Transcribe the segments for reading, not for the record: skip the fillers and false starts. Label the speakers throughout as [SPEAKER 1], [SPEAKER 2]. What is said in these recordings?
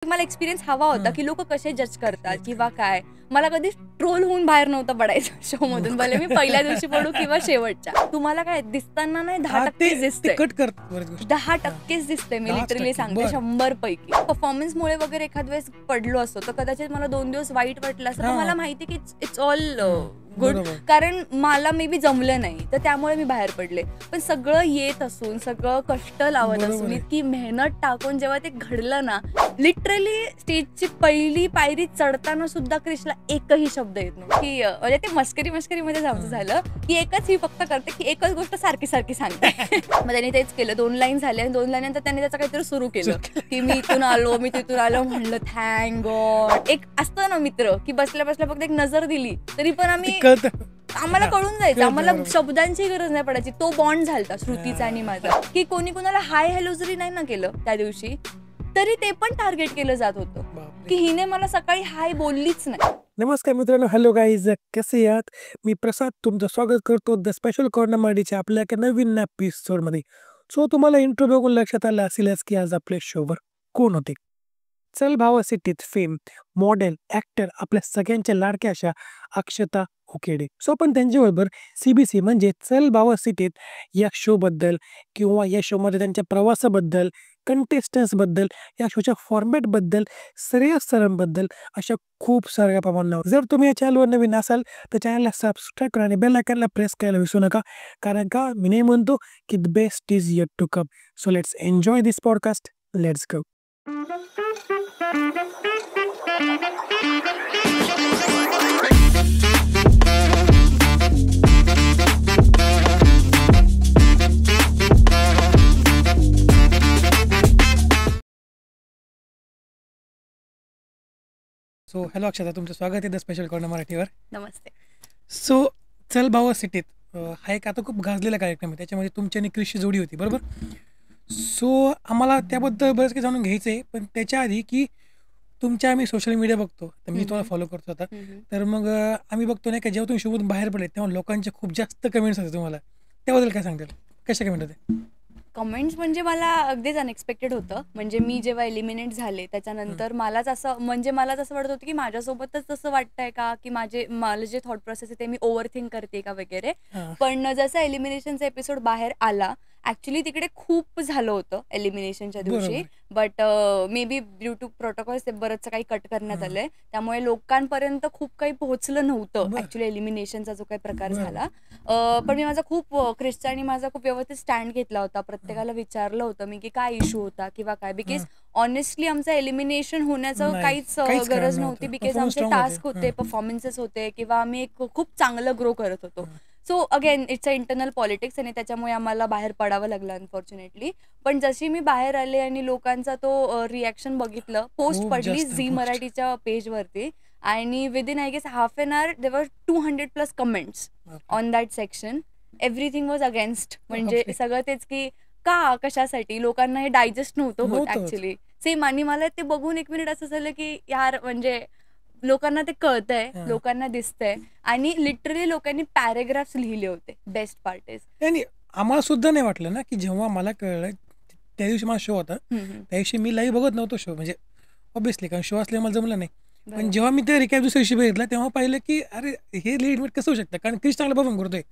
[SPEAKER 1] मला एक्सपिरियन्स हवा होता
[SPEAKER 2] हां.
[SPEAKER 1] की लोक कसे जज करतात किंवा काय. मला कधी ट्रोल होऊन बाहेर नव्हतं पडायचं शो मधून, भले मी पहिल्या दिवशी पडू किंवा शेवटच्या. तुम्हाला काय दिसताना नाही 10%
[SPEAKER 2] ते
[SPEAKER 1] दिसतंय,
[SPEAKER 2] कट करतात बऱ्याच गोष्टी.
[SPEAKER 1] 10%च दिसते. मी
[SPEAKER 2] 10%
[SPEAKER 1] लिटरली सांगते,
[SPEAKER 2] बरं.
[SPEAKER 1] 100 पैकी. परफॉर्मन्समुळे वगैरे एखाद वेळेस पडलो असतो तर कदाचित मला 2 दिवस वाईट वाटलं असतं. पण मला माहिती की इट्स ऑल गुड, कारण मला मे बी जमलं नाही तर त्यामुळे मी बाहेर पडले. पण सगळं येत असून, सगळं कष्ट लावत असून, इतकी मेहनत टाकून जेव्हा ते घडलं ना, लिटरली स्टेजची पहिली पायरी चढताना सुद्धा क्रिशला एकही शब्द येत नव्हता. की म्हणजे ते मस्करी मध्ये आमचं झालं की एकच ही फक्त करते की एकच गोष्ट सारखी सारखी सांगते. मग त्यांनी तेच केलं. 2 लाईन झाल्या आणि 2 लाईननंतर त्यांनी त्याचं काहीतरी सुरू केलं की मी इथून आलो, मी तिथून आलो. म्हणलं थँक गॉड. एक असतं ना मित्र की बसल्या बसल्या फक्त एक नजर दिली तरी पण आम्हाला कळून जायचं, आम्हाला शब्दांची गरज नाही पडायची. तो बॉन्ड झालता श्रुतीचा आणि माझा, की कोणी कोणाला हाय हॅलो जरी नाही ना केलं त्या दिवशी तरी ते पण टार्गेट केलं जात होतं की हिने मला सकाळी हाय बोललीच नाही.
[SPEAKER 3] नमस्कार मित्रांनो, हॅलो गाईज, कसे आहात? मी प्रसाद तुमचं स्वागत करतो द स्पेशल कॉर्नरमाडीच्या आपल्या एका नवीन एपिसोडमध्ये. सो तुम्हाला इंट्रो बघून लक्षात आलं असेलच की आज आपल्या शोवर कोण होते. चल भावा सिटीत फेम, मॉडेल, ॲक्टर, आपल्या सगळ्यांच्या लाडक्या अशा अक्षता उकेडे. सो पण त्यांच्याबरोबर CBC म्हणजे चल भावा सिटीत या शोबद्दल किंवा या शोमध्ये त्यांच्या प्रवासाबद्दल, कंटेस्टन्सबद्दल, या शोच्या फॉर्मॅटबद्दल, श्रेयस सरांबद्दल अशा खूप साऱ्या प्रमाणावर. जर तुम्ही या चॅनलवर नवीन असाल तर चॅनलला सबस्क्राईब करा आणि बेल आयकॉनला प्रेस करायला विसरू नका, कारण का मी नाही म्हणतो की the best is yet to come. So let's enjoy this podcast. Let's go.
[SPEAKER 2] So hello Akshata, तुमचं स्वागत आहे द स्पेशल कॉर्नर मराठीवर.
[SPEAKER 1] नमस्ते.
[SPEAKER 2] सो चल भावा सिटीत हा एक आता खूप गाजलेला कार्यक्रम आहे. त्याच्यामध्ये तुमची आणि क्रिशची जोडी होती, बरोबर? सो आम्हाला त्याबद्दल बरंच काही जाणून घ्यायचं आहे. पण त्याच्या आधी की तुमच्या आम्ही सोशल मीडिया बघतो, तर मी तुम्हाला फॉलो करतो आता. तर मग आम्ही बघतो नाही का, जेव्हा तुम्ही शोधून बाहेर पडले तेव्हा लोकांचे खूप जास्त कमेंट्स होते तुम्हाला. त्याबद्दल काय सांगताल? कशा कमेंट होते?
[SPEAKER 1] कमेंट्स म्हणजे मला अगदीच अनएक्सपेक्टेड होतं. म्हणजे मी जेव्हा एलिमिनेट झाले त्याच्यानंतर मलाच असं वाटत होतं की माझ्यासोबतच तसं वाटतंय का, की मला जे थॉट प्रोसेस आहे ते मी ओव्हरथिंक करते का वगैरे. पण जसं एलिमिनेशनचा एपिसोड बाहेर आला, ऍक्च्युली तिकडे खूप झालं होतं एलिमिनेशनच्या दिवशी, but maybe due to protocols ते बरंचसं काही कट करण्यात आलंय, त्यामुळे लोकांपर्यंत खूप काही पोहोचलं नव्हतं ऍक्च्युली एलिमिनेशनचा जो काही प्रकार झाला. पण मी क्रिशचा आणि माझा खूप व्यवस्थित स्टँड घेतला होता. प्रत्येकाला विचारलं होतं मी की काय इश्यू होता किंवा काय, बिकॉज ऑनेस्टली आमचं एलिमिनेशन होण्याचं काहीच गरज नव्हती, बिकॉज आमचे टास्क होते, परफॉर्मन्सेस होते किंवा आम्ही एक खूप चांगलं ग्रो करत होतो. So again it's a internal politics आणि त्याच्यामुळे आम्हाला बाहेर पडावं लागलं अनफॉर्च्युनेटली. पण जशी मी बाहेर आले आणि लोकांचा तो रिॲक्शन बघितलं, पोस्ट पडली झी मराठीच्या पेजवरती आणि within I guess half an hour there were 200+ comments on that section. Everything was against. म्हणजे सगळं तेच की का, कशासाठी, लोकांना हे डायजेस्ट नव्हतं होत ऍक्च्युली. सेम. आणि मला ते बघून 1 मिनिट असं झालं की यार, म्हणजे लोकांना ते कळतंय, लोकांना दिसतंय. आणि लिटरली लोकांनी पॅरेग्राफ्स लिहिले होते. बेस्ट पार्ट इज,
[SPEAKER 2] आणि आम्हाला सुद्धा नाही वाटलं ना की जेव्हा मला कळलं त्या दिवशी माझा शो होता, त्या दिवशी मी लाईव्ह बघत नव्हतो शो, म्हणजे ऑब्व्हियसली कारण शो असले मला जमलं नाही. पण जेव्हा मी ते रिकॅप दुसऱ्या दिवशी बघितलं तेव्हा पाहिलं की अरे हे लिमिट कसं होऊ शकतं, कारण क्रिश चांगला परफॉर्म करतोय.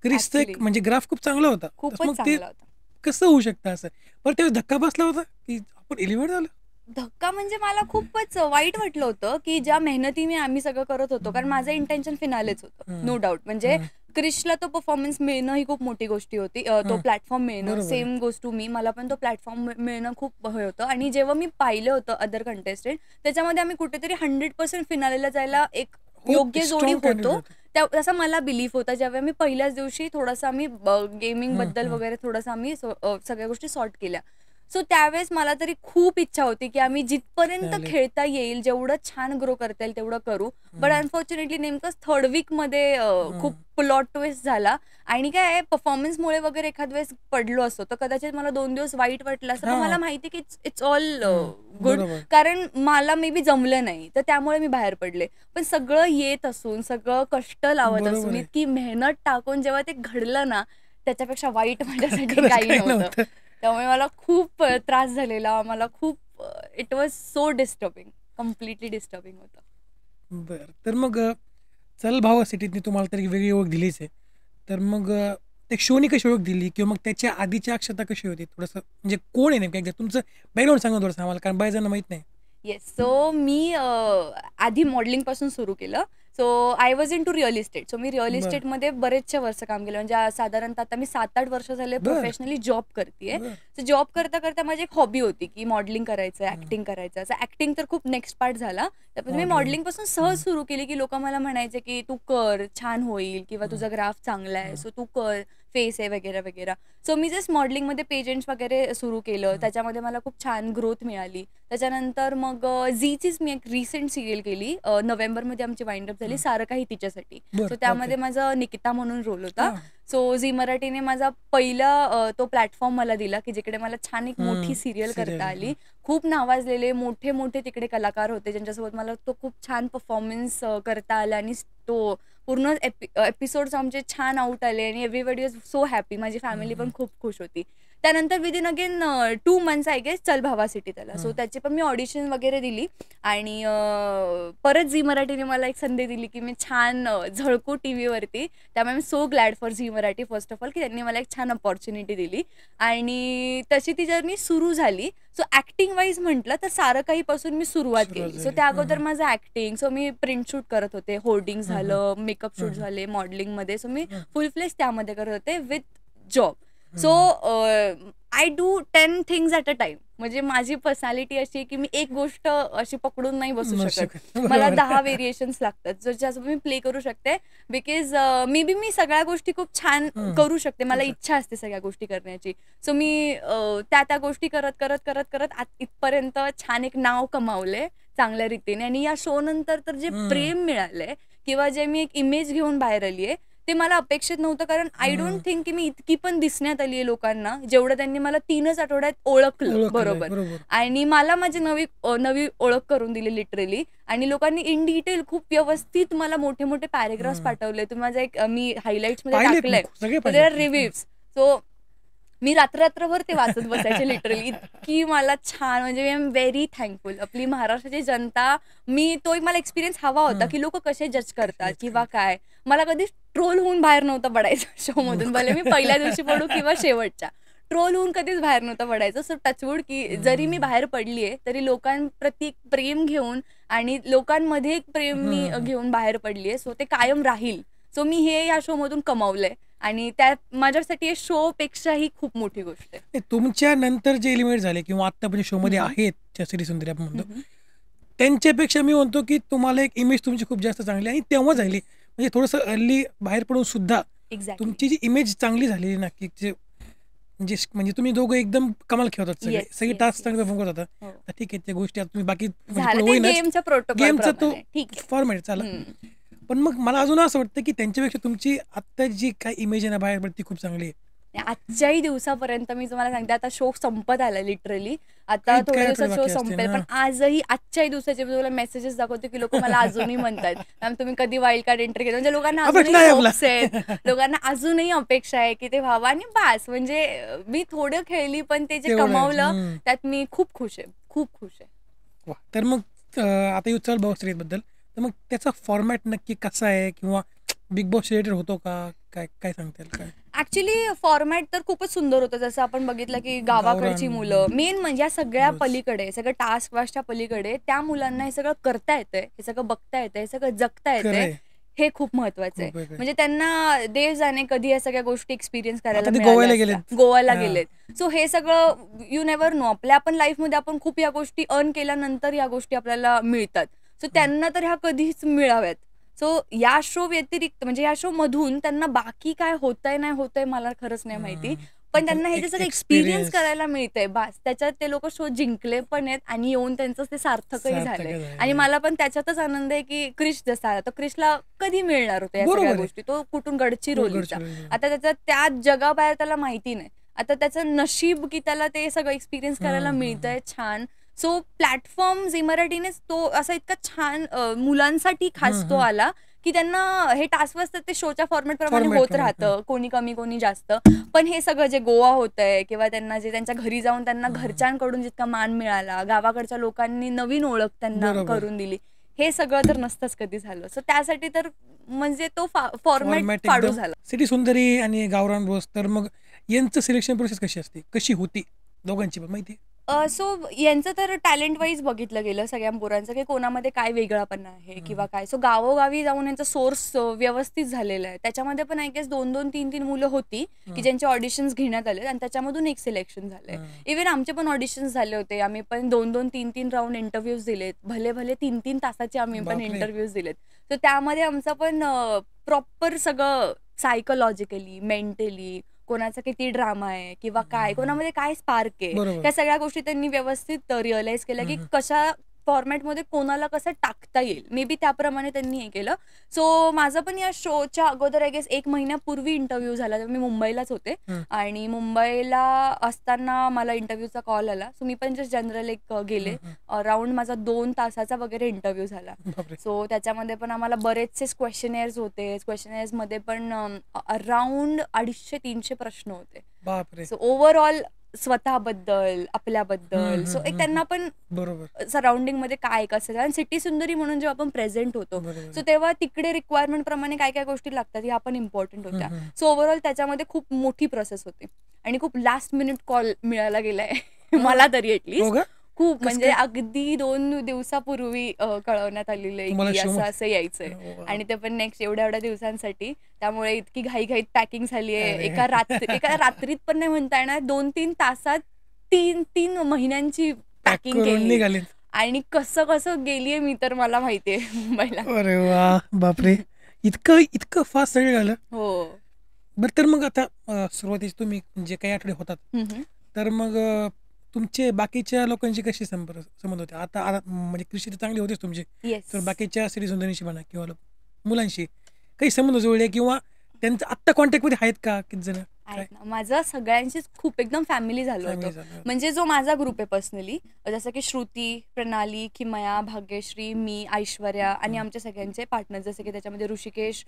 [SPEAKER 2] क्रिशचं एक म्हणजे ग्राफ खूप चांगला होता. मग ते कसं होऊ शकतं असं? पण तेव्हा धक्का बसला होता की आपण एलिमिनेट झालो.
[SPEAKER 1] धक्का म्हणजे मला खूपच वाईट वाटलं होतं की ज्या मेहनतीने आम्ही सगळं करत होतो, कारण माझं इंटेन्शन फिनालेच होतं, नो डाऊट. म्हणजे क्रिशला तो परफॉर्मन्स मिळणं ही खूप मोठी गोष्टी होती, तो प्लॅटफॉर्म मिळणं. सेम गोष्ट टू मी, मला पण तो प्लॅटफॉर्म मिळणं खूप हे होतं. आणि जेव्हा मी पाहिलं होतं अदर कंटेस्टंट, त्याच्यामध्ये आम्ही कुठेतरी 100% फिनालेला जायला एक योग्य जोडी होतो, असा मला बिलीफ होता. जेव्हा मी पहिल्याच दिवशी थोडंसं आम्ही गेमिंग बद्दल वगैरे थोडंसं आम्ही सगळ्या गोष्टी सॉर्ट केल्या. सो त्यावेळेस मला तरी खूप इच्छा होती की आम्ही जिथपर्यंत खेळता येईल, जेवढं छान ग्रो करता येईल तेवढं करू. बट अनफॉर्च्युनेटली नेमकंच 3rd वीक मध्ये खूप प्लॉट ट्विस्ट झाला. आणि काय परफॉर्मन्समुळे वगैरे एखाद वेळेस पडलो असतो तर कदाचित मला 2 दिवस वाईट वाटलं असतं. पण मला माहिती की इट्स ऑल गुड, कारण मला मे बी जमलं नाही तर त्यामुळे मी बाहेर पडले. पण सगळं येत असून, सगळं कष्ट लावत असून, इतकी मेहनत टाकून जेव्हा ते घडलं ना, त्याच्यापेक्षा वाईट माझ्यासाठी काही नव्हतं. त्यामुळे मला खूप त्रास झालेला, मला खूप it was so disturbing, completely disturbing होतं.
[SPEAKER 2] बरं, तर मग चल भावा सिटीतनी तुम्हाला तरी वेगळी ओळख दिलीच आहे. तर मग ते शोनी कशी ओळख दिली किंवा मग त्याच्या आधीची अक्षता कशी होती? थोडंसं म्हणजे कोण आहे नेमकं, एकदा तुमचं बॅकग्राऊंड सांगा थोडंसं आम्हाला, कारण बऱ्याच जणांना माहीत नाही.
[SPEAKER 1] येस. सो मी आधी मॉडेलिंगपासून सुरू केलं. So I was into real estate. So मी रिअल
[SPEAKER 2] बरं.
[SPEAKER 1] इस्टेटमध्ये बरेचसे वर्ष काम केलं. म्हणजे साधारणतः आता मी 7-8 वर्ष झाले
[SPEAKER 2] बरं.
[SPEAKER 1] प्रोफेशनली जॉब करते.
[SPEAKER 2] बरं.
[SPEAKER 1] सो जॉब करता करता माझी एक हॉबी होती की मॉडेलिंग करायचं, ऍक्टिंग करायचं. असं ऍक्टिंग तर खूप नेक्स्ट पार्ट झाला. त्यापासून मी
[SPEAKER 2] Modeling.
[SPEAKER 1] मॉडेलिंगपासून सहज सुरू केली की लोक मला म्हणायचे की तू कर, छान होईल, किंवा तुझा ग्राफ चांगला आहे, सो तू कर, फेस आहे वगैरे वगैरे. सो मी जस्ट मॉडेलिंगमध्ये पेजेंट्स वगैरे सुरू केलं. त्याच्यामध्ये मला खूप छान ग्रोथ मिळाली. त्याच्यानंतर मग झीचीच मी एक रिसेंट सिरियल केली. नोव्हेंबरमध्ये आमची वाइंड अप झाली, सारं काही तिच्यासाठी.
[SPEAKER 2] बरं,
[SPEAKER 1] सो त्यामध्ये
[SPEAKER 2] okay.
[SPEAKER 1] माझा निकिता म्हणून रोल होता.
[SPEAKER 2] हां.
[SPEAKER 1] सो झी मराठीने माझा पहिला तो प्लॅटफॉर्म मला दिला की जिकडे मला छान एक मोठी सिरियल
[SPEAKER 2] serial,
[SPEAKER 1] करता आली. खूप नावाजलेले मोठे मोठे तिकडे कलाकार होते ज्यांच्यासोबत मला तो खूप छान परफॉर्मन्स करता आला, आणि तो पूर्ण एपिसोड्स आमचे छान आउट आले, आणि एव्हरीबडी वॉज सो हॅपी. माझी फॅमिली पण खूप खुश होती. त्यानंतर within again 2 months I guess चल भावा सिटीत आला. सो त्याची पण मी ऑडिशन वगैरे दिली, आणि परत झी मराठीने मला एक संधी दिली की मी छान झळकू टीव्हीवरती. त्यामुळे मी so glad for Zee Marathi first of all की त्यांनी मला एक छान अपॉर्च्युनिटी दिली, आणि तशी ती जर्नी सुरू झाली. सो ऍक्टिंग वाईज म्हटलं तर सारं काही पासून मी सुरुवात केली. सो त्या अगोदर माझं ऍक्टिंग, सो मी प्रिंट शूट करत होते, होर्डिंग झालं, मेकअप शूट झाले मॉडेलिंगमध्ये. सो मी फुल फ्लेश त्यामध्ये करत होते with job. So I do 10 things at a time. म्हणजे माझी पर्सनॅलिटी अशी आहे की मी एक गोष्ट अशी पकडून नाही बसू शकत. मला 10 व्हेरिएशन्स लागतात ज्याच्यासोबत मी प्ले करू शकते. बिकॉज मे बी मी सगळ्या गोष्टी खूप छान करू शकते. मला इच्छा असते सगळ्या गोष्टी करण्याची. सो मी त्या गोष्टी करत करत करत करत इथपर्यंत छान एक नाव कमावलंय चांगल्या रीतीने. आणि या शो नंतर तर जे प्रेम मिळालंय किंवा जे मी एक इमेज घेऊन बाहेर आली आहे ते मला अपेक्षित नव्हतं. कारण आय डोंट थिंक की मी इतकी पण दिसण्यात आली आहे लोकांना जेवढं त्यांनी मला 3च आठवड्यात ओळखलं. बरोबर. आणि मला माझी नवी ओळख करून दिली लिटरली. आणि लोकांनी इन डिटेल खूप व्यवस्थित मला मोठे मोठे पॅरेग्राफ्स पाठवले. तुम्ही माझा एक मी हायलाइट्स मध्ये टाकलंय रिव्ह्यूज. सो मी रात्रभर ते वाचत बसायचे लिटरली. इतकी मला छान, म्हणजे आय एम व्हेरी थँकफुल. आपली महाराष्ट्राची जनता, तो मला एक्सपिरियन्स हवा होता की लोक कसे जज करतात किंवा काय. मला कधीच ट्रोल होऊन बाहेर नव्हतं पडायचं शो मधून, भले मी पहिल्या दिवशी पडू किंवा शेवटच्या. ट्रोल होऊन कधीच बाहेर नव्हतं पडायचं. सो टचवूड की जरी मी बाहेर पडलीये तरी लोकांप्रती प्रेम घेऊन आणि लोकांमध्ये एक प्रेम मी घेऊन बाहेर पडलीये. सो ते कायम राहील. सो मी हे या शो मधून कमावलंय, आणि त्या माझ्यासाठी शो पेक्षाही खूप मोठी गोष्ट आहे.
[SPEAKER 2] तुमच्या नंतर जे एलिमेंट झाले किंवा आतापर्यंत शो मध्ये आहेत त्या सिटी सुंदरी आपण म्हणतो त्यांच्यापेक्षा मी म्हणतो की तुम्हाला एक इमेज तुमची खूप जास्त चांगली आणि तेव्हा झाली. म्हणजे थोडंसं अर्ली बाहेर पडून सुद्धा तुमची जी इमेज चांगली झालेली ना की म्हणजे तुम्ही दोघं एकदम कमाल खेळतात सगळे टास्क चांगले परफॉर्म करत होता. ठीक आहे, त्या गोष्टी आता तुम्ही बाकी गेमचा तो फॉर्मॅट चाला. पण मग मला अजून असं वाटतं की त्यांच्यापेक्षा तुमची आता जी काय इमेज आहे ना बाहेर पडते ती खूप चांगली आहे.
[SPEAKER 1] आजच्याही दिवसापर्यंत मी तुम्हाला सांगते, आता शो संपत आला लिटरली. आता थोड्या दिवसात शो संपेल, पण आजही आजच्याही दिवसाचे तुला मेसेजेस दाखवते की लोक मला अजूनही म्हणतात मॅम तुम्ही कधी वाईल्ड कार्ड एंट्री केलं. म्हणजे लोकांना अजूनही होप्स आहेत, लोकांना अजूनही अपेक्षा आहे की ते व्हावं. आणि बास, म्हणजे मी थोडं खेळली पण ते जे कमावलं त्यात मी खूप खुश आहे, खूप खुश आहे.
[SPEAKER 2] तर मग आता येऊ चल भाऊ सिरीज बद्दल. तर मग त्याचा फॉर्मॅट नक्की कसा आहे किंवा बिग बॉस रिलेटेड होतो का, काय सांगता येईल काय?
[SPEAKER 1] ऍक्च्युली फॉर्मॅट तर खूपच सुंदर होतं. जसं आपण बघितलं की गावाकडची मुलं मेन म्हणजे या सगळ्या पलीकडे, सगळं टास्क वास्टच्या पलीकडे त्या मुलांना हे सगळं करता येतंय, हे सगळं बघता येतंय, हे सगळं जगता येतंय. हे खूप महत्वाचं आहे. म्हणजे त्यांना देव जाणे कधी या सगळ्या गोष्टी एक्सपिरियन्स करायला गोव्याला गेलेत. सो हे सगळं यू नेव्हर नो. आपल्या आपण लाईफमध्ये आपण खूप या गोष्टी अर्न केल्यानंतर या गोष्टी आपल्याला मिळतात. सो त्यांना तर ह्या कधीच मिळाव्यात. सो या शो व्यतिरिक्त म्हणजे या शो मधून त्यांना बाकी काय होतंय नाही होतंय मला खरंच नाही माहिती, पण त्यांना हे सगळं एक्सपिरियन्स करायला मिळतंय. बास, त्याच्यात ते लोक शो जिंकले पण आहेत आणि येऊन त्यांचं ते सार्थकही झालंय. आणि मला पण त्याच्यातच आनंद आहे की क्रिश जसा आहे, तर क्रिशला कधी मिळणार होतं या सगळ्या गोष्टी. तो कुठून गडचिरोलीचा, आता त्याचा त्या जगाबाहेर त्याला माहिती नाही. आता त्याचं नशीब की त्याला ते सगळं एक्सपिरियन्स करायला मिळतंय छान. सो प्लॅटफॉर्म झी मराठीनेच तो असा इतका छान मुलांसाठी खास तो आला की त्यांना हे टास्क असतात ते शोच्या फॉर्मॅट प्रमाणे
[SPEAKER 2] Format
[SPEAKER 1] होत
[SPEAKER 2] प्रमाणे,
[SPEAKER 1] राहतं, कोणी कमी कोणी जास्त. पण हे सगळं जे गोवा होतंय किंवा त्यांना जे त्यांच्या घरी जाऊन त्यांना घरच्यांकडून जितका मान मिळाला, गावाकडच्या लोकांनी नवीन ओळख त्यांना
[SPEAKER 2] बरोबर.
[SPEAKER 1] करून दिली, हे सगळं तर नसतंच कधी झालं. सो त्यासाठी तर म्हणजे तो फॉर्मॅट
[SPEAKER 2] फॉर्मॅट
[SPEAKER 1] फाडू
[SPEAKER 2] एकदम
[SPEAKER 1] झाला.
[SPEAKER 2] सिटी सुंदरी आणि गावरान बोस, तर मग यांचं सिलेक्शन प्रोसेस कशी असते, कशी होती दोघांची पण माहिती?
[SPEAKER 1] सो यांचं तर टॅलेंट वाईज बघितलं गेलं सगळ्या पोरांचं, की कोणामध्ये काय वेगळापणा आहे किंवा काय. सो गावोगावी जाऊन यांचा सोर्स व्यवस्थित झालेला आहे. त्याच्यामध्ये पण आय गेस 2-2, 3-3 मुलं होती की ज्यांचे ऑडिशन्स घेण्यात आले आणि त्याच्यामधून एक सिलेक्शन झालंय. इव्हन आमचे पण ऑडिशन्स झाले होते, आम्ही पण 2-2, 3-3 राऊंड इंटरव्ह्यूज दिलेत, भले भले 3-3 तासाचे आम्ही पण
[SPEAKER 2] बापरे.
[SPEAKER 1] इंटरव्ह्यूज दिलेत. तर त्यामध्ये आमचं पण प्रॉपर सगळं सायकोलॉजिकली, मेंटली, कोणाचा किती ड्रामा आहे किंवा काय, कोणामध्ये काय स्पार्क आहे,
[SPEAKER 2] बरोबर.
[SPEAKER 1] त्या सगळ्या गोष्टी त्यांनी व्यवस्थित रिअलाइज केल्या की कशा फॉर्मॅटमध्ये कोणाला कसं टाकता येईल. मे बी त्याप्रमाणे त्यांनी हे केलं. सो माझं पण या शोच्या अगोदर आय गेस 1 महिन्यापूर्वी इंटरव्ह्यू झाला. मी मुंबईलाच होते आणि मुंबईला असताना मला इंटरव्ह्यूचा कॉल आला. सो मी पण जस्ट जनरल एक गेले. अराउंड माझा 2 तासाचा वगैरे इंटरव्ह्यू झाला.
[SPEAKER 2] बापरे.
[SPEAKER 1] सो त्याच्यामध्ये पण आम्हाला बरेचसे क्वेश्चनेअर्स होते. क्वेश्चनेअर्समध्ये पण अराउंड 250-300 प्रश्न होते.
[SPEAKER 2] बापरे.
[SPEAKER 1] सो ओव्हरऑल स्वतःबद्दल, आपल्याबद्दल, सो एक त्यांना पण
[SPEAKER 2] बरोबर.
[SPEAKER 1] सराउंडिंग मध्ये काय कसं. आणि सिटी सुंदरी म्हणून जेव्हा आपण प्रेझेंट होतो,
[SPEAKER 2] बरोबर.
[SPEAKER 1] सो तेव्हा तिकडे रिक्वायरमेंट प्रमाणे काय काय गोष्टी लागतात ह्या पण इम्पॉर्टंट होत्या. सो ओव्हरऑल त्याच्यामध्ये खूप मोठी प्रोसेस होती आणि खूप लास्ट मिनिट कॉल मिळायला गेलाय मला तरी
[SPEAKER 2] हो
[SPEAKER 1] ऍटलीस्ट.
[SPEAKER 2] का?
[SPEAKER 1] खूप
[SPEAKER 2] कसं
[SPEAKER 1] म्हणजे
[SPEAKER 2] काय?
[SPEAKER 1] अगदी 2 दिवसापूर्वी कळवण्यात आलेलं आहे
[SPEAKER 2] तुम्हाला
[SPEAKER 1] की असं
[SPEAKER 2] शोमध्ये?
[SPEAKER 1] असं यायचंय
[SPEAKER 2] हो, वा.
[SPEAKER 1] आणि ते पण नेक्स्ट एवढ्या दिवसांसाठी. त्यामुळे इतकी घाईघाईत पॅकिंग झाली आहे.
[SPEAKER 2] अरे.
[SPEAKER 1] एका रात्रीत पण नाही म्हणता येणार, 2-3 तासात 3 महिन्यांची
[SPEAKER 2] पॅक
[SPEAKER 1] पॅकिंग
[SPEAKER 2] करून
[SPEAKER 1] केली
[SPEAKER 2] निघाले.
[SPEAKER 1] आणि कसं कसं गेलीये मी तर मला माहितीये मुंबईला.
[SPEAKER 2] अरे वा, बापरे. इतकं फास्ट सगळं झालं.
[SPEAKER 1] हो.
[SPEAKER 2] बरं, तर मग आता सुरुवातीचे तुम्ही जे काही आठवडे होतात, तर मग तुमचे बाकीच्या लोकांशी कशी संबंध होते? आता म्हणजे कृषी तर चांगली होतीच तुमची,
[SPEAKER 1] येस.
[SPEAKER 2] तर बाकीच्या सिटी सुंदरीशी म्हणा किंवा मुलांशी काही संबंध जुळले किंवा त्यांचं आत्ता कॉन्टॅक्टमध्ये आहेत का किती जण?
[SPEAKER 1] आहेत ना, माझं सगळ्यांशीच खूप एकदम फॅमिली झालं होतं. म्हणजे जो माझा ग्रुप आहे पर्सनली, जसं की श्रुती, प्रणाली, किमया, भाग्यश्री, मी, ऐश्वर्या आणि आमच्या सगळ्यांचे पार्टनर, जसे की त्याच्यामध्ये ऋषिकेश,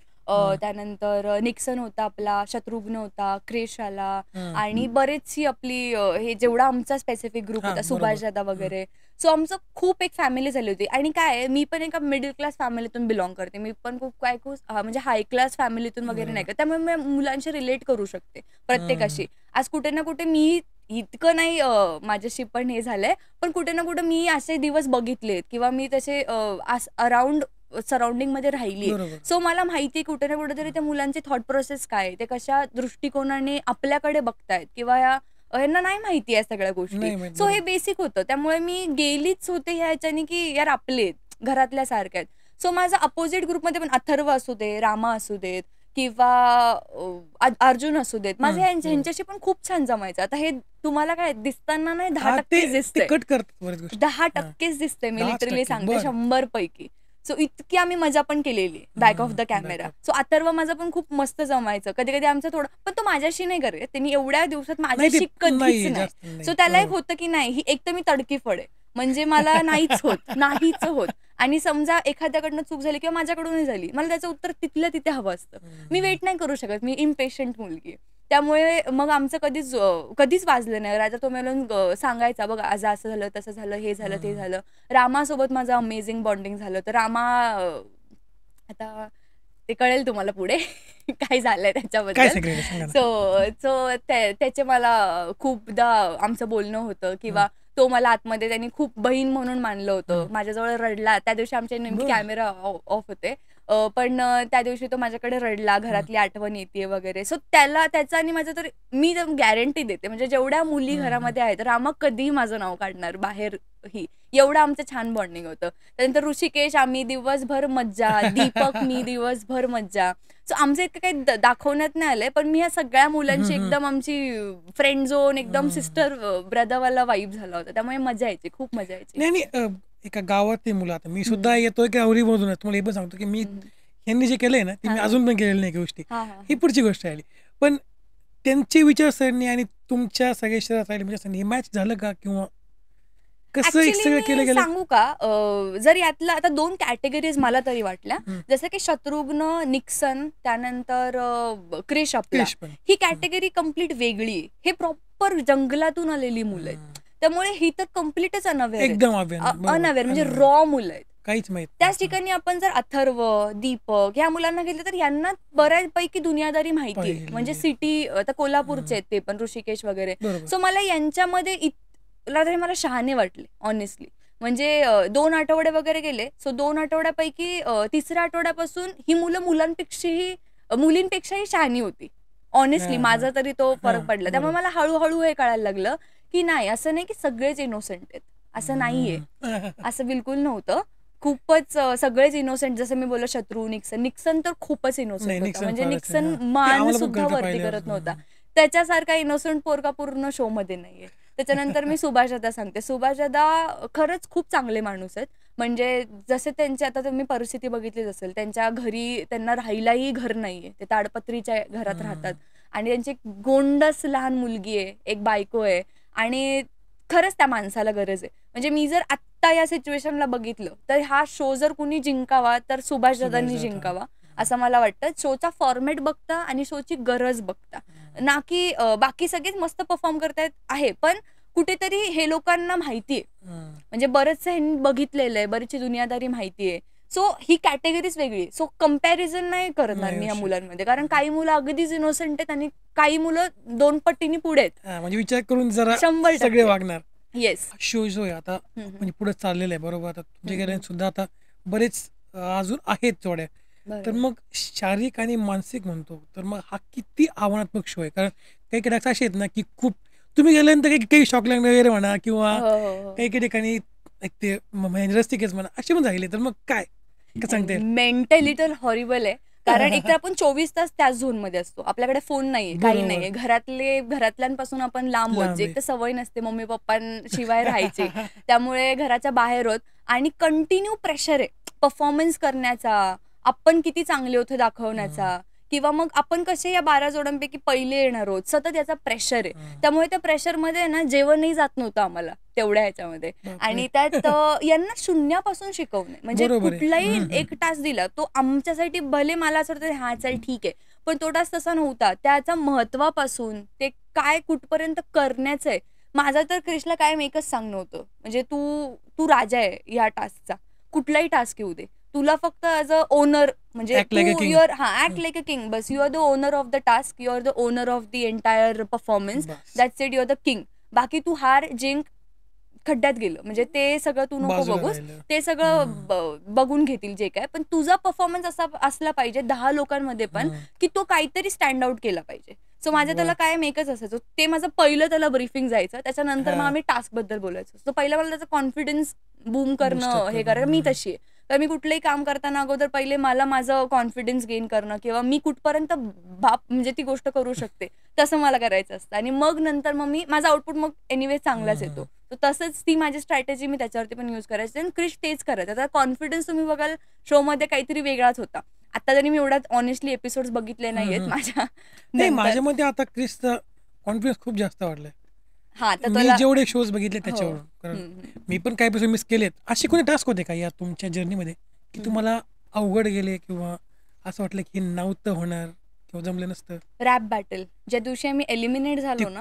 [SPEAKER 1] त्यानंतर निक्सन होता आपला, शत्रुघ्न होता, क्रेश आला आणि बरेचशी आपली हे जेवढा आमचा स्पेसिफिक ग्रुप होता, सुभाष दादा वगैरे. सो आमचं खूप एक फॅमिली झाली होती. आणि काय मी पण एका मिडल क्लास फॅमिलीतून बिलॉंग करते. मी पण खूप म्हणजे हाय क्लास फॅमिलीतून वगैरे नाही करत. त्यामुळे मी मुलांशी रिलेट करू शकते प्रत्येकाशी. आज कुठे ना कुठे मी इतकं नाही माझ्याशी पण हे झालंय, पण कुठे ना कुठे मी असे दिवस बघितलेत किंवा मी तसे अराउंड सराउंडिंग मध्ये राहिली. सो मला माहिती कुठे ना कुठेतरी त्या मुलांची थॉट प्रोसेस काय, ते कशा दृष्टिकोनाने आपल्याकडे बघतायत किंवा यांना नाही माहिती आहे सगळ्या गोष्टी. सो हे बेसिक होतं. त्यामुळे मी गेलीच होते ह्या ह्याच्याने की यार आपले घरातल्या सारख्या आहेत. सो माझा अपोजिट ग्रुपमध्ये पण अथर्व असू दे, रामा असू देत किंवा अर्जुन असू देत, माझे ह्यांच्याशी पण खूप छान जमायचं. आता हे तुम्हाला काय दिसताना नाही 10% दिसतंय, 10% दिसतंय. मी लिटरली सांगते 100 पैकी. सो इतकी आम्ही मजा पण केलेली back of the camera. So Atharva माझं पण खूप मस्त जमायचं. कधी कधी आमचं थोडं, पण तो माझ्याशी नाही करत. त्यांनी एवढ्या दिवसात माझ्याशी कधीच नाही. सो त्याला एक होतं की नाही, ही एक तर मी तडकीफड आहे, म्हणजे मला नाहीच होत. आणि समजा एखाद्याकडनं चूक झाली किंवा माझ्याकडूनही झाली, मला त्याचं उत्तर तिथल्या तिथे हवं असतं. मी वेट नाही करू शकत. मी इम्पेशंट मुलगी. त्यामुळे मग आमचं कधीच वाजलं नाही. राजा तो मिळून सांगायचा, बघ आज असं झालं, तसं झालं, हे झालं, ते झालं. रामासोबत माझं अमेझिंग बॉन्डिंग झालं. तर रामा आता ते कळेल तुम्हाला पुढे काय झालंय त्याच्याबद्दल. सो त्याचे मला खूपदा आमचं बोलणं होतं किंवा तो मला आतमध्ये त्यांनी खूप बहीण म्हणून मानलं होतं. माझ्याजवळ रडला त्या दिवशी, आमचे नेमके कॅमेरा ऑफ होते, पण त्या दिवशी तो माझ्याकडे रडला, घरातली आठवण येते वगैरे. सो त्याचा आणि माझं तर मी गॅरंटी देते, म्हणजे जेवढ्या मुली घरामध्ये आहेत, रामा कधीही माझं नाव काढणार बाहेरही. एवढं आमचं छान बॉन्डिंग होतं. त्यानंतर ऋषिकेश, आम्ही दिवसभर मज्जा, दीपक, मी दिवसभर मज्जा. सो आमचं इतकं काही दाखवण्यात नाही आलंय, पण मी ह्या सगळ्या मुलांची एकदम आमची फ्रेंड झोन, एकदम सिस्टर ब्रदरवाला वाईब झाला होता. त्यामुळे मजा यायची, खूप मजा यायची.
[SPEAKER 2] नाही, एका गावातली मुलं, आता मी सुद्धा येतोय की आवरी मधूनच, तुम्हाला हे पण सांगतो की मी यांनी जे केलंय ना, ते मी अजून पण केलेलं नाही गोष्टी. ही पुढची गोष्ट आली. पण त्यांची विचारसरणी आणि तुमच्या सगळ्या शहरात राहिली म्हणजे मॅच झालं का? किंवा कसं एक सगळं केलं गेलं?
[SPEAKER 1] सांगू का, जर यातला आता 2 कॅटेगरीज मला तरी वाटल्या, जसं की शत्रुघ्न, निक्सन, त्यानंतर क्रिश आपला,
[SPEAKER 2] क्रिश पण.
[SPEAKER 1] ही कॅटेगरी कम्प्लीट वेगळी आहे. हे प्रॉपर जंगलातून आलेली मुलं आहेत, त्यामुळे ही तर कम्प्लीटच अनअवेअर
[SPEAKER 2] एकदम
[SPEAKER 1] अनअवेअर म्हणजे रॉ मुलं आहेत.
[SPEAKER 2] काहीच माहित.
[SPEAKER 1] त्याच ठिकाणी आपण जर अथर्व, दीपक ह्या मुलांना घेतलं तर यांना बऱ्यापैकी दुनियादारी माहिती आहे.
[SPEAKER 2] पहिली.
[SPEAKER 1] म्हणजे सिटी, आता कोल्हापूरचे आहेत ते पण, ऋषिकेश वगैरे.
[SPEAKER 2] बरोबर.
[SPEAKER 1] सो मला यांच्यामध्ये तरी मला शहाणे वाटले ऑनेस्टली. म्हणजे 2 आठवडे वगैरे गेले. सो 2 आठवड्यापैकी तिसऱ्या आठवड्यापासून ही मुलं मुलींपेक्षाही शहाणी होती ऑनेस्टली. माझा तरी तो फरक पडला. त्यामुळे मला हळूहळू हे कळायला लागलं की नाही, असं नाही की सगळेच इनोसेंट आहेत, असं नाहीये. असं बिलकुल नव्हतं. खूपच सगळेच इनोसेंट, जसं मी बोललो शत्रू, निक्सन तर खूपच इनोसेंट होता. म्हणजे निक्सन मान सुद्धा वरती करत नव्हता. त्याच्यासारखा इनोसेंट पोरगा पूर्ण शो मध्ये नाहीये. त्याच्यानंतर मी सुभाषदा सांगते. सुभाषदा खरंच खूप चांगले माणूस आहेत. म्हणजे जसे त्यांची आता तुम्ही परिस्थिती बघितलीच असेल, त्यांच्या घरी त्यांना राहायलाही घर नाहीये, ते ताडपत्रीच्या घरात राहतात आणि त्यांची गोंडस लहान मुलगी आहे, एक बायको आहे आणि खरंच त्या माणसाला गरज आहे. म्हणजे मी जर आत्ता या सिच्युएशनला बघितलं तर हा शो जर कुणी जिंकावा तर सुभाषदादांनी जिंकावा असं मला वाटतं. शोचा फॉर्मॅट बघता आणि शोची गरज बघता, ना की बाकी सगळेच मस्त परफॉर्म करतायत आहे, पण कुठेतरी हे लोकांना माहितीये, म्हणजे बरंचसं ह्यांनी बघितलेलं आहे, बरीचशी दुनियादारी माहितीये. सो ही कॅटेगरीज वेगळी. सो कम्पॅरिझन नाही करणार मी या मुलांमध्ये, कारण काही मुलं अगदीच इनोसेंट आहेत आणि काही मुलं 2 पटीने पुढे आहेत.
[SPEAKER 2] म्हणजे विचार करून जरा
[SPEAKER 1] 100%
[SPEAKER 2] सगळे वागणार.
[SPEAKER 1] येस.
[SPEAKER 2] शो जो आहे आता म्हणजे पुढे चाललेला आहे, बरोबर. आता तुमच्या गेल्या सुद्धा आता बरेच अजून आहेत जोड्या. तर मग शारीरिक आणि मानसिक म्हणतो तर मग हा किती आव्हानात्मक शो आहे? कारण काही काही असे आहेत ना की खूप तुम्ही गेल्यानंतर काही शॉक लागणं वगैरे म्हणा किंवा काही काही ठिकाणी ते रस्तिकेच म्हणा असे पण झाले, तर मग काय सांगते?
[SPEAKER 1] मेंटली तर हॉरिबल आहे. कारण एक तर आपण 24 तास त्याच झोन मध्ये असतो, आपल्याकडे फोन नाहीये, काही नाहीये, घरातल्यांपासून आपण लांब होत, एक तर सवय नसते मम्मी पप्पांशिवाय राहायची, त्यामुळे घराच्या बाहेर होत आणि कंटिन्यू प्रेशर आहे परफॉर्मन्स करण्याचा, आपण किती चांगले होते दाखवण्याचा, किंवा मग आपण कसे या 12 जोड्यांपैकी पहिले येणार आहोत, सतत याचा प्रेशर आहे. त्यामुळे त्या प्रेशरमध्ये ना जेवणही जात नव्हतं आम्हाला तेवढ्या ह्याच्यामध्ये. आणि त्यात यांना शून्यापासून शिकवणे, म्हणजे कुठलाही एक टास्क दिला तो आमच्यासाठी, भले मला असं वाटतं हा चल ठीक आहे, पण तो टास्क तसा नव्हता. त्याच्या महत्वापासून ते काय कुठपर्यंत करण्याचं आहे. माझा तर क्रिशला कायम एकच सांगणं होतं, म्हणजे तू राजा आहे या टास्कचा, कुठलाही टास्क येऊ दे, तुला फक्त ॲज अ ओनर, म्हणजे ऍक्ट लाईक अ किंग, बस you are the owner of the task, you are the owner of the entire performance, that's it, you are the king. बाकी तू हार जिंक खड्ड्यात गेलं म्हणजे ते सगळं तू नको बघूस, ते सगळं बघून घेतील जे काय, पण तुझा परफॉर्मन्स असा असला पाहिजे 10 लोकांमध्ये पण की तो काहीतरी स्टँड आउट केला पाहिजे. सो माझं त्याला कायम एकच असायचं, ते माझं पहिलं त्याला ब्रीफिंग जायचं, त्याच्यानंतर मग आम्ही टास्क बद्दल बोलायचो. सो पहिलं मला त्याचा कॉन्फिडन्स बूम करणं हे करायचं. मी तशी आहे, तर मी कुठलंही काम करताना अगोदर पहिले मला माझं कॉन्फिडन्स गेन करणं किंवा मी कुठपर्यंत म्हणजे ती गोष्ट करू शकते तसं मला करायचं असतं, आणि मग नंतर मग मी माझा आउटपुट मग एनिवे चांगलाच येतो. तर तसंच ती माझी स्ट्रॅटेजी मी त्याच्यावरती पण यूज करायची. आणि क्रिश तेच करायचं. आता कॉन्फिडन्स तुम्ही बघाल शो मध्ये काहीतरी वेगळाच होता. आता जरी मी एवढ्यात ऑनेस्टली एपिसोड बघितले नाहीयेत
[SPEAKER 2] माझ्या मध्ये, आता क्रिशचा कॉन्फिडन्स खूप जास्त वाढलाय. मी जेवढे शोज बघितले त्याच्यावरून, कारण मी पण काही एपिसोड मिस केलेत. असे कोणी टास्क होते का या तुमच्या जर्नीमध्ये की तुम्हाला अवघड गेले किंवा असं वाटलं की नव्हतं होणार किंवा जमलं नसतं?
[SPEAKER 1] रॅप बॅटल ज्या दिवशी आम्ही एलिमिनेट झालो ना,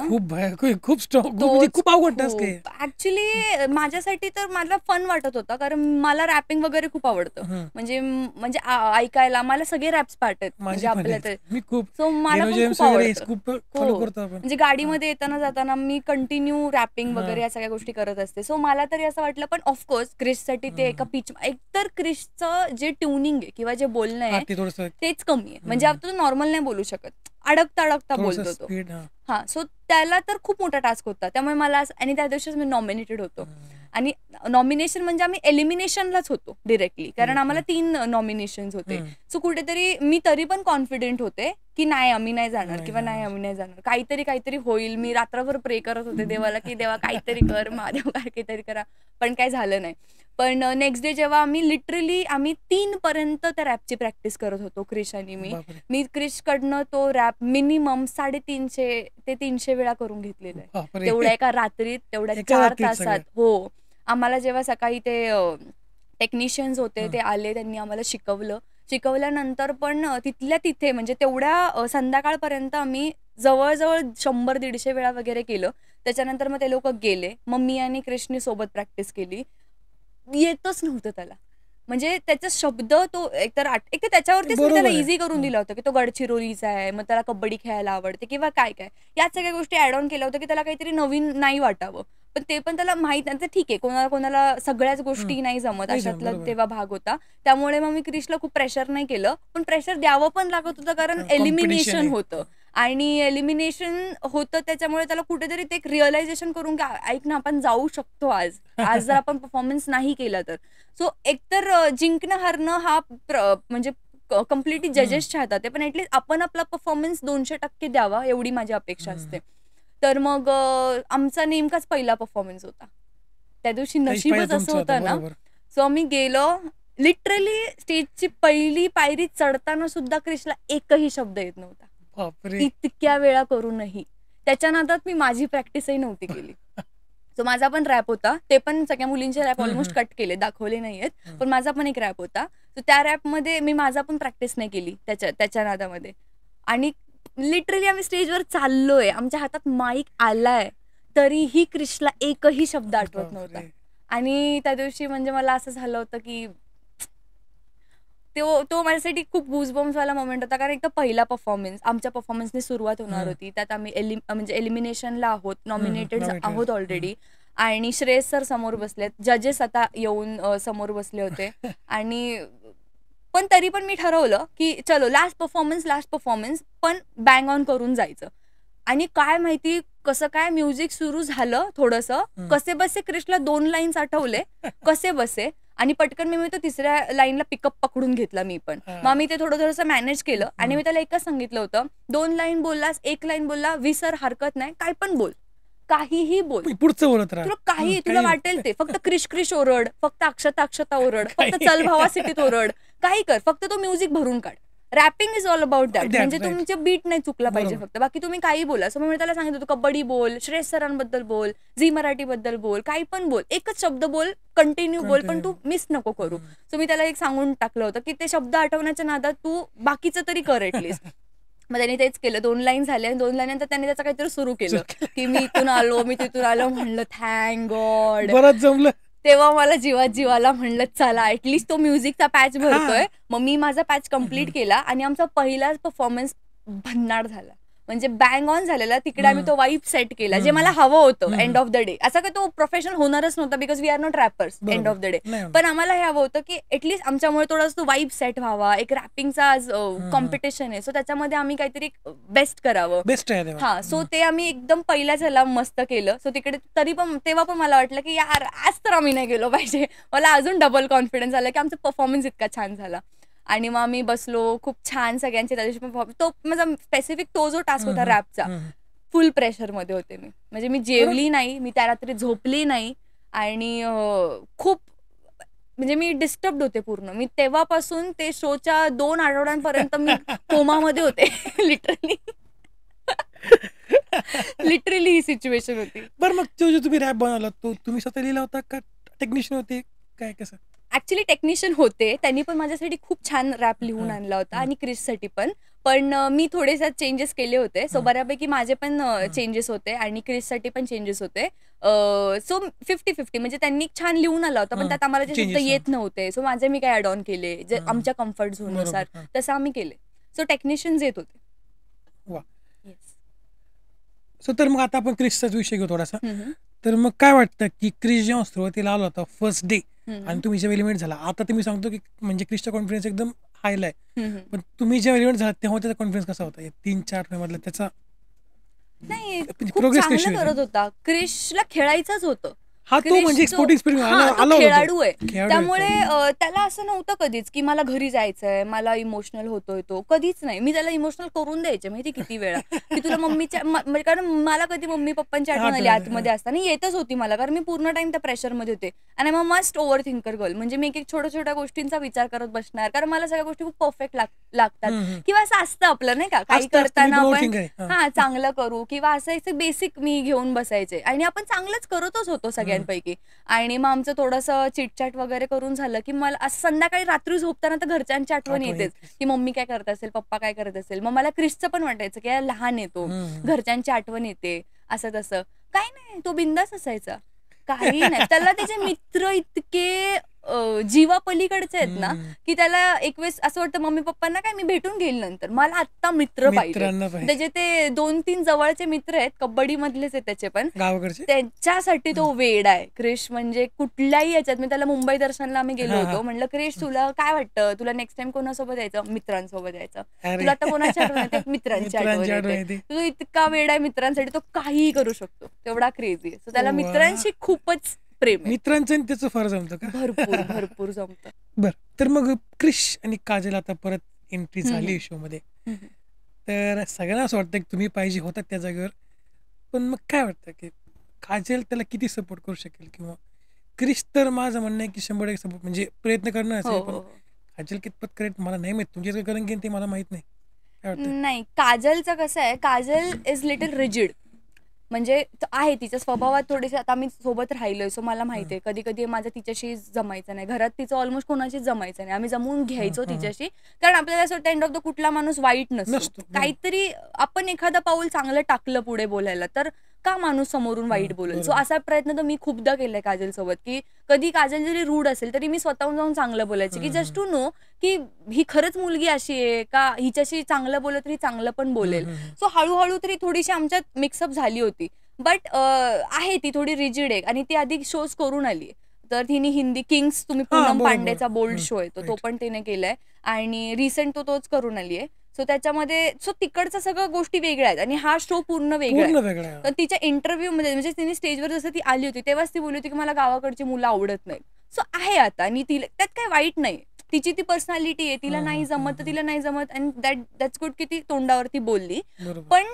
[SPEAKER 2] खूप स्ट्रॉंग, खूप अवघड टास्क आहे
[SPEAKER 1] ऍक्च्युली. माझ्यासाठी तर मला फन वाटत होता, कारण मला रॅपिंग वगैरे खूप आवडतं. म्हणजे ऐकायला मला सगळे रॅप्स पाठत म्हणजे आपल्या तर, सो मला खूप आवडतं. म्हणजे गाडीमध्ये येताना जाताना मी कंटिन्यू रॅपिंग वगैरे या सगळ्या गोष्टी करत असते. सो मला तरी असं वाटलं, पण ऑफकोर्स क्रिशसाठी ते एका पिच, एकतर क्रिशचं जे ट्युनिंग आहे किंवा जे बोलणं आहे तेच कमी आहे. म्हणजे आपण नॉर्मल नाही बोलू शकत, अडकता बोलतो तो. हा, सो त्याला तर खूप मोठा टास्क होता. त्यामुळे मला, आणि त्या दिवशीच मी नॉमिनेटेड होतो. आणि नॉमिनेशन म्हणजे आम्ही एलिमिनेशनलाच होतो डिरेक्टली, कारण आम्हाला 3 नॉमिनेशन होते. सो कुठेतरी मी तरी पण कॉन्फिडेंट होते की नाही आम्ही नाही जाणार, किंवा नाही आम्ही नाही जाणार, काहीतरी होईल. मी रात्रभर प्रे करत होते देवाला की देवा काहीतरी कर, महादेव काहीतरी करा, पण काय झालं नाही. पण नेक्स्ट डे जेव्हा आम्ही 3 पर्यंत त्या रॅपची प्रॅक्टिस करत होतो, क्रिश आणि मी क्रिश कडनं तो रॅप मिनिमम 350 ते 300 वेळा करून घेतलेला आहे, तेवढ्या एका रात्रीत, तेवढ्या 4 तासात. हो, आम्हाला जेव्हा सकाळी ते टेक्निशियन्स होते ते आले, त्यांनी आम्हाला शिकवल्यानंतर पण तिथल्या तिथे म्हणजे तेवढ्या संध्याकाळपर्यंत आम्ही जवळजवळ 100-150 वेळा वगैरे केलं. त्याच्यानंतर मग ते लोक गेले. मग मी आणि क्रिशने सोबत प्रॅक्टिस केली. येतच नव्हतं त्याला. म्हणजे त्याचा शब्द तो एकतर त्याच्यावरतीच मी त्याला इझी करून दिला होता की तो गडचिरोलीचा आहे, मग त्याला कबड्डी खेळायला आवडते किंवा काय काय याच सगळ्या गोष्टी ऍड ऑन केल्या होत्या की त्याला काहीतरी नवीन नाही वाटावं. पण ते पण त्याला माहित नाही. ठीक आहे, कोणाला कोणाला सगळ्याच गोष्टी नाही जमत, अशातला तेव्हा भाग होता. त्यामुळे मग मी क्रिशला खूप प्रेशर नाही केलं, पण प्रेशर द्यावं पण लागत होतं कारण एलिमिनेशन होतं. आणि एलिमिनेशन होतं त्याच्यामुळे त्याला कुठेतरी ते एक रिअलायझेशन करून की ऐक ना, आपण जाऊ शकतो आज जर आपण परफॉर्मन्स नाही केला तर. सो एकतर जिंकणं हारणं हा म्हणजे कम्प्लिटली जजेसच्या हातात आहे, पण ऍटलीस्ट आपण आपला परफॉर्मन्स 200% द्यावा एवढी माझी अपेक्षा असते. तर मग आमचा नेमकाच पहिला परफॉर्मन्स होता त्या दिवशी. नशीबच असं होतं ना. सो आम्ही गेलो, लिटरली स्टेजची पहिली पायरी चढताना सुद्धा क्रिशला एकही शब्द येत नव्हता इतक्या वेळा करूनही. त्याच्या नादात मी माझी प्रॅक्टिसही नव्हती केली. सो माझा पण रॅप होता, ते पण सगळ्या मुलींचे रॅप ऑलमोस्ट कट केले, दाखवले नाहीयेत, पण माझा पण एक रॅप होता. सो त्या रॅपमध्ये मी माझा पण प्रॅक्टिस नाही केली त्याच्या नादामध्ये. आणि लिटरली आम्ही स्टेजवर चाललोय, आमच्या हातात माईक आलाय, तरीही क्रिशला एकही शब्द आठवत नव्हता. आणि त्या दिवशी म्हणजे मला असं झालं होतं की तो माझ्यासाठी खूप गुजबम्स वाला मोमेंट होता. कारण एक तर पहिला परफॉर्मन्स, आमच्या परफॉर्मन्सने सुरुवात होणार होती, त्यात आम्ही म्हणजे एलिमिनेशनला आहोत, नॉमिनेटेड आहोत ऑलरेडी. आणि श्रेयस सर समोर बसलेत, जजेस आता येऊन समोर बसले होते. आणि पण तरी पण मी ठरवलं की चलो लास्ट परफॉर्मन्स पण बँग ऑन करून जायचं. आणि काय माहिती कसं काय म्युझिक सुरू झालं, थोडंसं कसे बसे क्रिशला 2 लाईन्स आठवले, कसे बसे, आणि पटकन मी तो तिसऱ्या लाईनला पिकअप पकडून घेतला मी पण. मग मी ते थोडंसं मॅनेज केलं. आणि मी त्याला एकच सांगितलं होतं, 2 लाईन बोललास, 1 लाईन बोलला, विसर, हरकत नाही, काय पण बोल, काहीही बोल,
[SPEAKER 2] पुढचं बोलत राहा,
[SPEAKER 1] तुला काही तुला वाटेल ते, फक्त क्रिश ओरड, फक्त अक्षता ओरड, फक्त चल भावा सिटीत ओरड, काही कर, फक्त तो म्युझिक भरून काढ. Rapping is all about that. म्हणजे तुमचे बीट नाही चुकला पाहिजे फक्त, बाकी तुम्ही काही बोला. सो मी त्याला सांगितलं होतं, कबड्डी बोल, श्रेयस सरांबद्दल बोल, झी मराठी बद्दल बोल, काही पण बोल, एकच शब्द बोल, कंटिन्यू बोल, पण तू मिस नको करू. सो मी त्याला एक सांगून टाकलं होतं की ते शब्द आठवण्याच्या नादात तू बाकीचं तरी कर ऍटलीस्ट. मग त्यांनी तेच केलं. 2 लाईन झाल्या, 2 लाईननंतर त्यांनी त्याचं काहीतरी सुरू केलं की मी इथून आलो, मी तिथून आलो. म्हणलं थँक गॉड,
[SPEAKER 2] बरंच जमलं.
[SPEAKER 1] तेव्हा मला जीवाला म्हणलं चला ऍटलीस्ट तो म्युझिकचा पॅच भरतोय. मग मी माझा पॅच कम्प्लीट केला आणि आमचा पहिलाच परफॉर्मन्स भन्नाट झाला. म्हणजे बँग ऑन झालेला. तिकडे आम्ही तो वाईब सेट केला जे मला हवं होतं एंड ऑफ द डे. असं का तो प्रोफेशनल होणारच नव्हता because we are not rappers end of the day, पण आम्हाला हे हवं होतं की ऍटलीस्ट आमच्यामुळे थोडासा तो वाईब सेट व्हावा. एक रॅपिंगचा आज कॉम्पिटिशन आहे, सो त्याच्यामध्ये आम्ही काहीतरी बेस्ट करावं. हा, सो ते आम्ही एकदम पहिल्याच ह्याला मस्त केलं. सो तिकडे तरी पण तेव्हा पण मला वाटलं की यार आज तर आम्ही नाही गेलो पाहिजे. मला अजून डबल कॉन्फिडन्स आला की आमचा परफॉर्मन्स इतका छान झाला. आणि मग आम्ही बसलो, खूप छान सगळ्यांचे त्या दिवशी परफॉर्मन्स. तो माझा स्पेसिफिक तो जो टास्क होता रॅपचा, फुल प्रेशर मध्ये होते मी. म्हणजे मी जेवली नाही, मी त्या रात्री झोपली नाही, आणि खूप म्हणजे मी डिस्टर्ब होते पूर्ण. मी तेव्हापासून ते शोच्या 2 आठवड्यांपर्यंत मी कोमामध्ये होते. लिटरली ही सिच्युएशन होती.
[SPEAKER 2] बरं, मग तो जो तुम्ही रॅप बनवला तो तुम्ही स्वतः लिहिला होता का टेक्निशियन होते, काय कसं?
[SPEAKER 1] ऍक्च्युली टेक्निशियन होते, त्यांनी पण माझ्यासाठी खूप छान रॅप लिहून आणला होता, आणि क्रिशसाठी पण मी थोडेसे चेंजेस केले होते. सो बऱ्यापैकी माझे पण चेंजेस होते आणि क्रिशसाठी पण चेंजेस होते. सो 50-50 म्हणजे त्यांनी छान लिहून आला होता, पण त्यात आम्हाला जे शब्द येत नव्हते, सो माझे मी काय ऍड ऑन केले जे आमच्या कम्फर्ट झोननुसार, तसं आम्ही केले. सो टेक्निशियन्स येत होते.
[SPEAKER 2] सो तर मग आता आपण क्रिशचाच विषय घेऊ थोडासा. तर मग काय वाटतं की क्रिश जेव्हा सुरुवातीला आला होता फर्स्ट डे आणि तुम्ही जेव्हा एलिमेंट झाला, आता तुम्ही सांगतो की म्हणजे क्रिशचा कॉन्फिडन्स एकदम हायला आहे, पण तुम्ही जेव्हा एलिमेंट झाला तेव्हा त्याचा कॉन्फिडन्स कसा होता? 3-4 मधला त्याचा
[SPEAKER 1] नाही, खूप चांगलं करत होता. क्रिशला खेळायचंच होतं. खेळाडू आहे, त्यामुळे त्याला असं नव्हतं कधीच की मला घरी जायचंय, मला इमोशनल होतोय. तो कधीच नाही. मी त्याला इमोशनल करून द्यायचे माहिती किती वेळा की तुला मम्मीच्या, कारण मला कधी मम्मी पप्पांची आठवण आली आतमध्ये असताना येतच होती मला, कारण मी पूर्ण टाइम त्या प्रेशरमध्ये होते. आणि मग मस्ट ओव्हर थिंकर गर्ल, म्हणजे मी एक छोट्या गोष्टींचा विचार करत बसणार, कारण मला सगळ्या गोष्टी खूप परफेक्ट लागतात. किंवा असं असतं आपलं नाही का, काही करताना आपण चांगलं करू, किंवा असं बेसिक मी घेऊन बसायचे, आणि आपण चांगलंच करतच होतो सगळ्यांना. सगळ्यांपैकी. आणि मग आमचं थोडंसं चिटचॅट वगैरे करून झालं की मला असं संध्याकाळी रात्री झोपताना तर घरच्यांची आठवण येतेच की मम्मी काय करत असेल, पप्पा काय करत असेल. मग मला क्रिशचं पण वाटायचं की लहान येतो, घरच्यांची आठवण येते, असं तसं. काय नाही, तो बिंदास असायचा, काही नाही. त्याला त्याचे मित्र इतके जीवापलीकडचे आहेत ना की त्याला एक वेळेस असं वाटतं मम्मी पप्पांना काय मी भेटून घेईल नंतर, मला आता मित्र पाहिजे. त्याचे ते 2-3 जवळचे मित्र आहेत, कबड्डी मधलेच आहेत त्याचे पण, त्यांच्यासाठी तो वेड आहे क्रिश. म्हणजे कुठल्याही याच्यात, मी त्याला मुंबई दर्शनला आम्ही गेलो होतो, म्हणलं क्रिश तुला काय वाटतं, तुला नेक्स्ट टाइम कोणासोबत यायचं, मित्रांसोबत यायचं, तुला आता कोणाची आठवण येते, मित्रांची आठवण येते. तो इतका वेड आहे मित्रांसाठी, तो काहीही करू शकतो, तेवढा क्रेझी. सो त्याला मित्रांशी खूपच प्रेम आहे.
[SPEAKER 2] मित्रांचं त्याचं फार जमतं का?
[SPEAKER 1] भरपूर भरपूर जमतं.
[SPEAKER 2] बर, तर मग क्रिश आणि काजल आता परत एंट्री झाली शो मध्ये, तर सगळ्यांना असं वाटतं की तुम्ही पाहिजे होतात त्या जागेवर, पण मग काय वाटतं की काजल त्याला किती सपोर्ट करू शकेल, किंवा क्रिश तर माझं म्हणणं आहे की 100% सपोर्ट म्हणजे प्रयत्न करणार असेल, पण काजल कितपत करेल मला नाही माहित, तुमच्या करेन की ते मला माहित नाही.
[SPEAKER 1] नाही, काजलचं कसं आहे, काजल इज लिटिल रिजिड. म्हणजे आहे तिच्या स्वभावात थोडेसे, आता आम्ही सोबत राहिलोय सो मला माहिती आहे कधी कधी माझं तिच्याशी जमायचं नाही, घरात तिचं ऑलमोस्ट कोणाशीच जमायचं नाही, आम्ही जमवून घ्यायचो तिच्याशी, कारण आपल्याला असं वाटतं एंड ऑफ द कुठला माणूस वाईट नसतो, काहीतरी आपण एखादं पाऊल चांगलं टाकलं पुढे बोलायला तर का माणूस समोरून वाईट बोलेल. सो असा प्रयत्न तर मी खूपदा केलाय काजल सोबत, की कधी काजल जरी रूड असेल तरी मी स्वतःहून जाऊन चांगलं बोलायचं, की जस्ट टू नो की ही खरंच मुलगी अशी आहे का, हिच्याशी चांगलं बोलत तरी चांगलं पण बोलेल. सो हळूहळू तरी थोडीशी आमच्यात मिक्सअप झाली होती. बट आहे ती थोडी रिजिड आहे आणि ती आधी शोज करून आली. तर तिने हिंदी किंग्स, तुम्ही पूनम पांडेचा बोल्ड शो आहे तो पण तिने केलाय आणि रिसेंट तोच करून आली आहे. सो त्याच्यामध्ये तिकडच्या सगळ्या गोष्टी वेगळ्या आहेत आणि हा शो पूर्ण वेगळा आहे. तर तिच्या इंटरव्ह्यू मध्ये म्हणजे तिने स्टेजवर जसं ती आली होती तेव्हाच ती बोलली होती की मला गावाकडची मुलं आवडत नाही. सो आहे आता, आणि तिला त्यात काही वाईट नाही, तिची ती पर्सनॅलिटी आहे, तिला नाही जमत तर तिला नाही जमत, अँड दॅट्स गुड की ती तोंडावरती बोलली. पण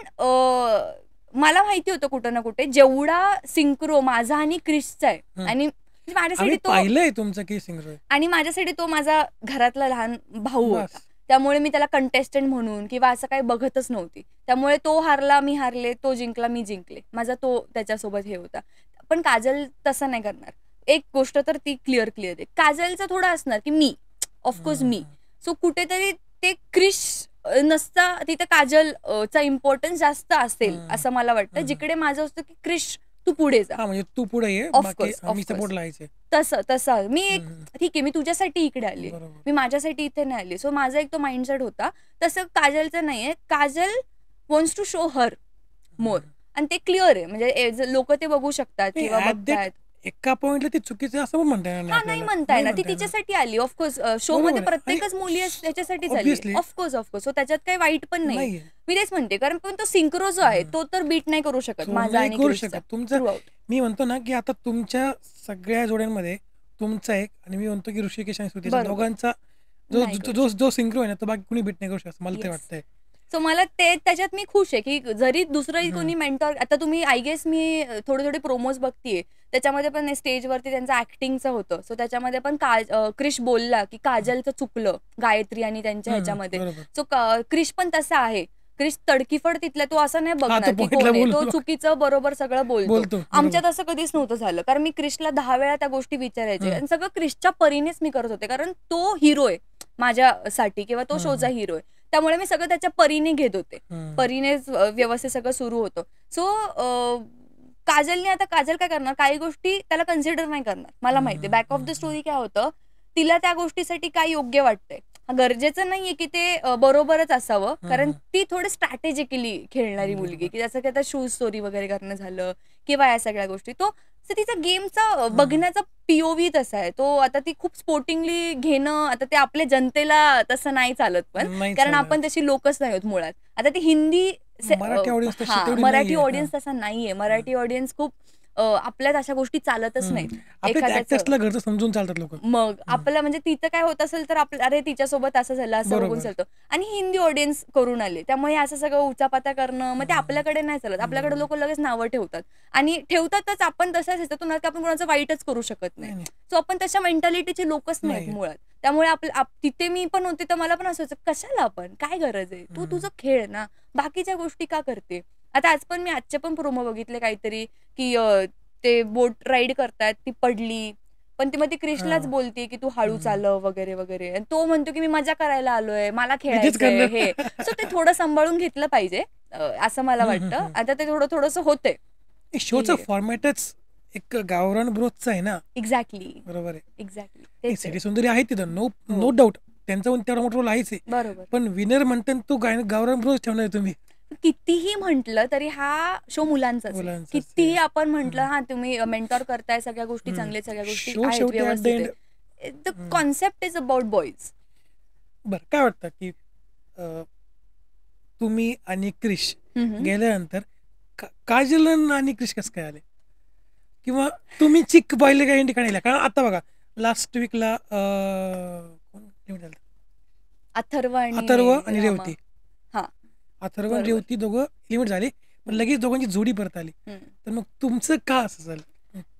[SPEAKER 1] मला माहिती होतं कुठं ना कुठे जेवढा सिंक्रो माझा आणि क्रिशचा आहे, आणि माझ्यासाठी तो
[SPEAKER 2] पाहिलंय तुमचं की सिंक्रो,
[SPEAKER 1] आणि माझ्यासाठी तो माझा घरातला लहान भाऊ होता, त्यामुळे मी त्याला कंटेस्टंट म्हणून किंवा असं काही बघतच नव्हती. त्यामुळे तो हारला मी हारले, तो जिंकला मी जिंकले, माझा तो त्याच्यासोबत हे होता. पण काजल तसं नाही करणार. एक गोष्ट तर ती क्लिअर आहे, काजलचं थोडं असणार की मी ऑफकोर्स मी. सो कुठेतरी ते क्रिश नसता तिथे काजल चा इम्पॉर्टन्स जास्त असेल असं मला वाटतं, जिकडे माझं असतं की क्रिश तू पुढे जा,
[SPEAKER 2] म्हणजे तू पुढे ये, सपोर्ट लावायचे.
[SPEAKER 1] तसं मी एक ठीक आहे, मी तुझ्यासाठी इकडे आली, मी माझ्यासाठी इथे नाही आली. सो माझा एक तो माइंडसेट होता. तसं काजलचं नाहीये. काजल वॉन्ट्स टू शो हर मोर, आणि ते क्लिअर आहे, म्हणजे लोक ते बघू शकतात किंवा बघतायत.
[SPEAKER 2] एका पॉइंटला ते चुकीचं असं म्हणता येणार
[SPEAKER 1] नाही म्हणताय ना, ती तिच्यासाठी आली. ऑफकोर्स शो मध्ये प्रत्येकच मुली त्याच्यासाठी झाली, ऑफकोर्स. सो त्याच्यात काही वाईट पण नाही, मी तेच म्हणते. कारण पण तो सिंक्रो जो आहे तो तर बीट नाही करू शकत माझा आणि क्रिशचा.
[SPEAKER 2] तुमचं मी म्हणतो ना की आता तुमच्या सगळ्या जोड्यांमध्ये तुमचा एक, आणि मी म्हणतो की ऋषिकेश आणि श्रुतीचा दोघांचा जो सिंक्रो आहे ना तो बाकी कुणी बीट नाही करू शकत मला ते वाटतंय.
[SPEAKER 1] सो मला ते त्याच्यात मी खुश आहे की जरी दुसरंही कोणी मेंटॉर, आता तुम्ही आय गेस मी थोडे प्रोमोज बघतीये, त्याच्यामध्ये पण स्टेजवरती त्यांचं ऍक्टिंगचं होतं. सो त्याच्यामध्ये पण क्रिश बोलला की काजलचं चुकलं गायत्री आणि त्यांच्या ह्याच्यामध्ये. सो क्रिश पण तसा आहे, क्रिश तडकीफड तिथल्या, तो असं नाही बघणार की कोण आहे, तो चुकीचं बरोबर सगळं बोलतो. आमच्यात असं कधीच नव्हतं झालं, कारण मी क्रिशला 10 वेळा त्या गोष्टी विचारायचे आणि सगळं क्रिशच्या परीनेच मी करत होते, कारण तो हिरो आहे माझ्यासाठी किंवा तो शोचा हिरो आहे. त्यामुळे मी सगळं त्याच्या परीने घेत होते, परीनेच व्यवस्थित सगळं सुरू होतं. सो काजलने, आता काजल काय करणार, काही गोष्टी त्याला कन्सिडर नाही करणार. मला माहितीये बॅक ऑफ द स्टोरी काय होतं, तिला त्या गोष्टीसाठी काय योग्य वाटतंय. गरजेचं नाहीये की ते बरोबरच असावं, कारण ती थोडी स्ट्रॅटेजिकली खेळणारी मुलगी, की जसं की आता शूज स्टोरी वगैरे करणं झालं किंवा या सगळ्या गोष्टी, तो तिचा गेमचा बघण्याचा पीओव्ही तसा आहे. तो आता ती खूप स्पोर्टिंगली घेणं, आता ते आपल्या जनतेला तसं नाही चालत, पण कारण आपण तशी लोकच नाही होत मुळात. आता ती हिंदी मराठी ऑडियन्स तसा नाहीये. मराठी ऑडियन्स खूप आपल्यात अशा गोष्टी चालतच नाहीत.
[SPEAKER 2] घरचं समजून चालतात लोक.
[SPEAKER 1] मग आपलं म्हणजे तिचं काय होत असेल तर आपलं अरे तिच्यासोबत असं झालं असं बघून चालतं. आणि हिंदी ऑडियन्स करून आले, त्यामुळे असं सगळं उचापाता करणं मग ते आपल्याकडे नाही चालत. आपल्याकडे लोक लगेच नावं ठेवतात आणि ठेवतातच. आपण तसंच ह्याच्यातून आपण कोणाचं वाईटच करू शकत नाही. सो आपण तशा मेंटॅलिटीचे लोकच नाहीत मुळात. त्यामुळे तिथे मी पण होते तर मला पण असं व्हायचं, कशाला आपण, काय गरज आहे, तू तुझं खेळ ना, बाकीच्या गोष्टी का करते. आता आज पण मी आजचे पण प्रोमो बघितले काहीतरी की ते बोट राईड करतायत, ती पडली, पण ती मग ती क्रिशलाच बोलते की तू हळू चालव वगैरे वगैरे, आणि तो म्हणतो की मी मजा करायला आलोय, मला खेळायचंय हे. सो ते थोडं सांभाळून घेतलं पाहिजे असं मला वाटतं. आता ते थोडंसं होतंय.
[SPEAKER 2] शोचा फॉर्मॅटच एक गावरान ब्रोथचा आहे ना.
[SPEAKER 1] एक्झॅक्टली
[SPEAKER 2] बरोबर आहे.
[SPEAKER 1] एक्झॅक्टली
[SPEAKER 2] सिटी सुंदरी आहे तिथं, नो डाऊट, त्यांचा पण तेवढा मोठा रोल आहेच आहे.
[SPEAKER 1] बरोबर.
[SPEAKER 2] पण विनर म्हणतात तो गावरान ब्रोथ ठेवणार तुम्ही.
[SPEAKER 1] कितीही म्हंटल तरी हा शो मुलांचाच आहे. कितीही आपण म्हंटल हा तुम्ही मेंटॉर करताय, सगळ्या गोष्टी चांगल्या, सगळ्या गोष्टी आहेत व्यवस्थित, the concept is about boys.
[SPEAKER 2] बर, काय वाटतं की तुम्ही आणि क्रिश गेल्यानंतर काजल आणि क्रिश कसं काय आले, किंवा तुम्ही चिक पाहिले काही ठिकाणी? कारण आता बघा लास्ट वीकला
[SPEAKER 1] अथर्व
[SPEAKER 2] आणि रेवती, अथर्व आणि
[SPEAKER 1] बरोबर.
[SPEAKER 2] रेवती दोघं लिमिट झाले, पण लगेच दोघांची जोडी परत आली. तर मग तुमचं का असं झालं?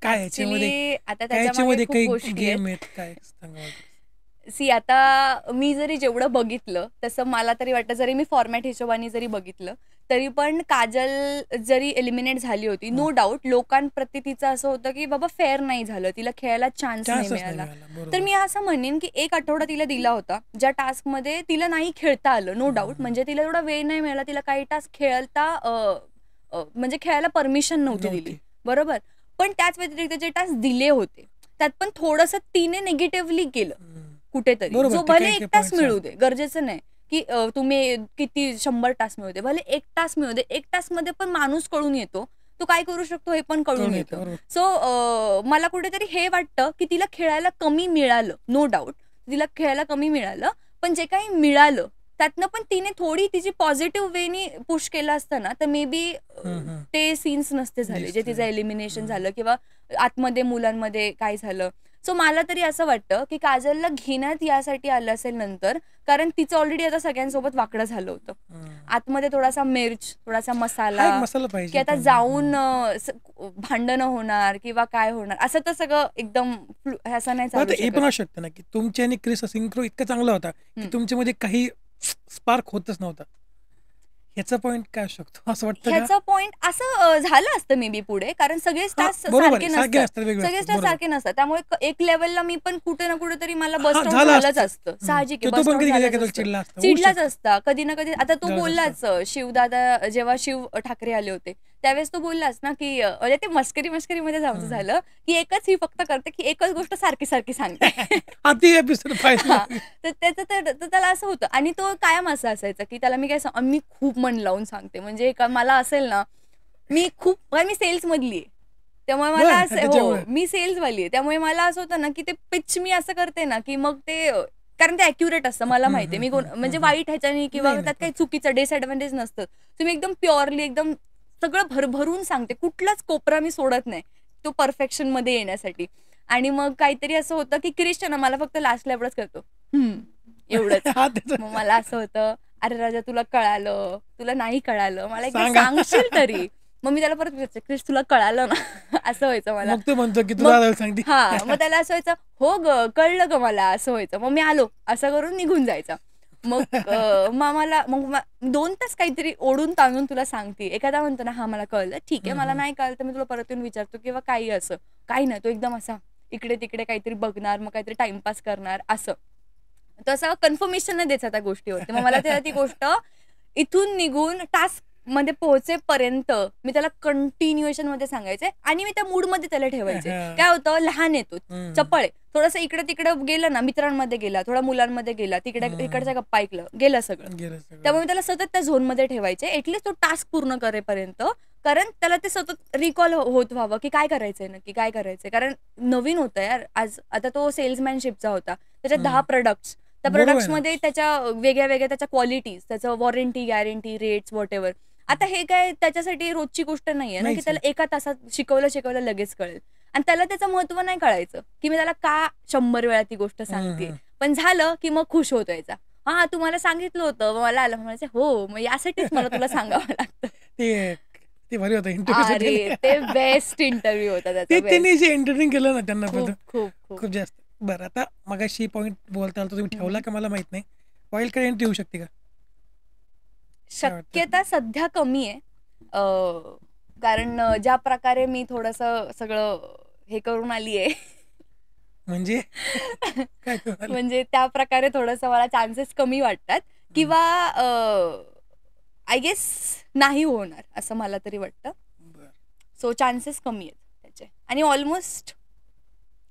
[SPEAKER 2] काय याच्यामध्ये
[SPEAKER 1] आता त्याच्यामध्ये खूप
[SPEAKER 2] काही
[SPEAKER 1] गोष्टी
[SPEAKER 2] गेम
[SPEAKER 1] आहेत.
[SPEAKER 2] आहेत, काय सांगा?
[SPEAKER 1] आता मी जरी जेवढं बघितलं तसं मला तरी वाटतं, जरी मी फॉर्मॅट हिशोबाने जरी बघितलं तरी पण काजल जरी एलिमिनेट झाली होती, नो डाऊट लोकांप्रती तिचं असं होतं की बाबा फेअर नाही झालं, तिला खेळायला चान्स नाही मिळाला. तर मी असं म्हणेन की 1 आठवडा तिला दिला होता, ज्या टास्क मध्ये तिला नाही खेळता आलं, नो डाऊट, म्हणजे तिला एवढा वेळ नाही मिळाला, तिला काही टास्क खेळता म्हणजे खेळायला परमिशन नव्हती दिली, बरोबर. पण त्याच व्यतिरिक्त जे टास्क दिले होते त्यात पण थोडंसं तिने निगेटिव्हली केलं कुठेतरी, जो भले 1 तास मिळू दे, गरजेचं नाही की तुम्ही किती 100 तास मिळू दे, भले 1 तास मिळू दे, 1 तास मध्ये पण माणूस कळून येतो, तो काय करू शकतो हे पण कळून येतं. सो मला कुठेतरी हे वाटतं की तिला खेळायला कमी मिळालं, नो डाऊट तिला खेळायला कमी मिळालं, पण जे काही मिळालं त्यातनं पण तिने थोडी तिची पॉझिटिव्ह वेनी पुश केलं असतं ना, तर मे बी ते सीन्स नसते झाले जे तिचं एलिमिनेशन झालं किंवा आतमध्ये मुलांमध्ये काय झालं. सो मला तरी असं वाटतं की काजलला घेण्यात यासाठी आलं असेल नंतर, कारण तिचं ऑलरेडी आता सगळ्यांसोबत वाकडं झालं होतं, आतमध्ये थोडासा मिर्च, थोडासा मसाला की आता जाऊन भांडणं होणार किंवा काय होणार, असं तर सगळं एकदम असं नाही चालू शकत.
[SPEAKER 2] हे पण असू शकतं ना की तुमची आणि क्रिस सिंक्रो इतका चांगला होता की तुमच्यामध्ये काही स्पार्क होतच नव्हता. ह्याचा पॉइंट काय असू शकतो असं वाटतं?
[SPEAKER 1] ह्याचा पॉइंट असं झालं असतं मे बी पुढे, कारण सगळेच टास्क सारखे नसतात, त्यामुळे एक लेवलला मी पण कुठे ना कुठे तरी मला बस्ट आउट झालंच असतं, साहजिक चिडलाच असता कधी ना कधी. आता तो बोललाच, शिवदादा जेव्हा शिव ठाकरे आले होते त्यावेळेस तो बोललाच ना की ते मस्करी मध्ये झालं की एकच ही फक्त करते की एकच गोष्ट सारखी सांगते. तर त्याचं त्याला असं होतं, आणि तो कायम असं असायचा की त्याला मी काय मी खूप मन लावून सांगते, म्हणजे मला असेल ना, मी सेल्स मधली आहे त्यामुळे मला असं, मी सेल्सवाली आहे त्यामुळे मला असं होतं ना की ते पिच मी असं करते ना की मग ते, कारण ते अॅक्युरेट असतं, मला माहितीये मी म्हणजे वाईट ह्याच्याने किंवा त्यात काही चुकीचं डिसएडव्हान्टेज नसतं. तुम्ही एकदम प्युअरली एकदम सगळं भरभरून सांगते, कुठलाच कोपरा मी सोडत नाही तो परफेक्शन मध्ये येण्यासाठी. आणि मग काहीतरी असं होतं की क्रिश ना मला फक्त लास्टला एवढंच करतो एवढंच. मग मला असं होतं, अरे राजा तुला कळालं, तुला नाही कळालं, मला एकदा सांगशील तरी. मग मी त्याला परत विचारते, क्रिश तुला कळालं ना, असं व्हायचं मला. मग त्याला असं व्हायचं, हो ग कळलं ग मला, असं व्हायचं. मग मी आलो असं करून निघून जायचा. मग मला 2 तास काहीतरी ओढून ताणून तुला सांगते, एखादा म्हणतो ना हा मला कळलं, ठीक आहे, मला नाही कळलं तर मी तुला परत येऊन विचारतो किंवा काही असं काही नाही. तो एकदम असा इकडे तिकडे काहीतरी बघणार, मग काहीतरी टाइमपास करणार, असं तसं कन्फर्मेशन नाही द्यायचं त्या गोष्टीवरती. मग मला ती गोष्ट इथून निघून टास्क मध्ये पोहोचेपर्यंत मी त्याला कंटिन्युएशन मध्ये सांगायचे आणि मी त्या मूड मध्ये त्याला ठेवायचे. काय होतं, लहान येतो, चपळ आहे, थोडंसं इकडे तिकडे गेलं ना, मित्रांमध्ये गेला, थोडा मुलांमध्ये गेला, इकडच्या गप्पा ऐकलं, गेलं सगळं. त्यामुळे मी त्याला सतत त्या झोन मध्ये ठेवायचे, ऍटलीस्ट तो टास्क पूर्ण करेपर्यंत, कारण त्याला ते सतत रिकॉल होत व्हावं की काय करायचंय नक्की, काय करायचंय. कारण नवीन होतं यार, आता तो सेल्समॅनशिपचा होता, त्याच्यात 10 प्रोडक्ट्स, त्या प्रोडक्ट्स मध्ये त्याच्या वेगळ्या त्याच्या क्वालिटीज, त्याचं warranty, guarantee, rates, what ever. आता हे काय त्याच्यासाठी रोजची गोष्ट नाहीये ना की त्याला 1 तासात शिकवलं लगेच कळेल. आणि त्याला त्याचं महत्व नाही कळायचं की मी त्याला का 100 वेळा ती गोष्ट सांगते. पण झालं की मग खुश होत यायचा, हा तू मला सांगितलं होतं, मला आलं, म्हणायचं हो, मग यासाठीच मला तुला सांगावं लागतं.
[SPEAKER 2] ते भारी होतं,
[SPEAKER 1] ते बेस्ट इंटरव्ह्यू होता त्याचा.
[SPEAKER 2] त्यांनी जे एंटरटेन केलं ना त्यांना
[SPEAKER 1] खूप
[SPEAKER 2] जास्त. बरं, आता मगाशी पॉईंट बोलता आला तुम्ही ठेवला का मला माहित नाही, वाईल्ड कार्ड एंट्री होऊ शकते का?
[SPEAKER 1] शक्यता सध्या कमी आहे. कारण ज्या प्रकारे मी थोडंसं सगळं हे करून आली आहे
[SPEAKER 2] म्हणजे काय कळालं?
[SPEAKER 1] म्हणजे त्या प्रकारे थोडंसं मला चान्सेस कमी वाटतात किंवा आय गेस नाही होणार असं मला तरी वाटतं.
[SPEAKER 2] बरं.
[SPEAKER 1] सो चान्सेस कमी आहेत त्याचे आणि ऑलमोस्ट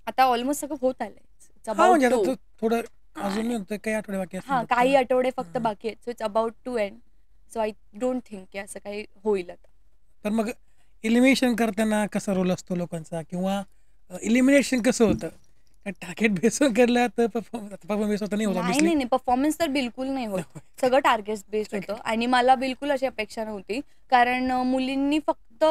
[SPEAKER 1] सगळं होत आलंय.
[SPEAKER 2] हा म्हणजे आता थोडं अजून होतं, काही आठवडे बाकी असतील
[SPEAKER 1] हा
[SPEAKER 2] फक्त.
[SPEAKER 1] काही आठवडे फक्त बाकी आहेत. So it's about to end. So I don't think की असं काही होईल आता.
[SPEAKER 2] तर मग एलिमिनेशन करताना कसा रोल असतो लोकांचा, किंवा एलिमिनेशन कसं होतं? टार्गेट बेसवर केलं तर परफॉर्मन्स बेस होता नाही होत obviously.
[SPEAKER 1] नाही परफॉर्मन्स तर बिलकुल नाही होत. सगळं टार्गेट बेस्ड होतं आणि मला बिलकुल अशी अपेक्षा नव्हती. कारण मुलींनी फक्त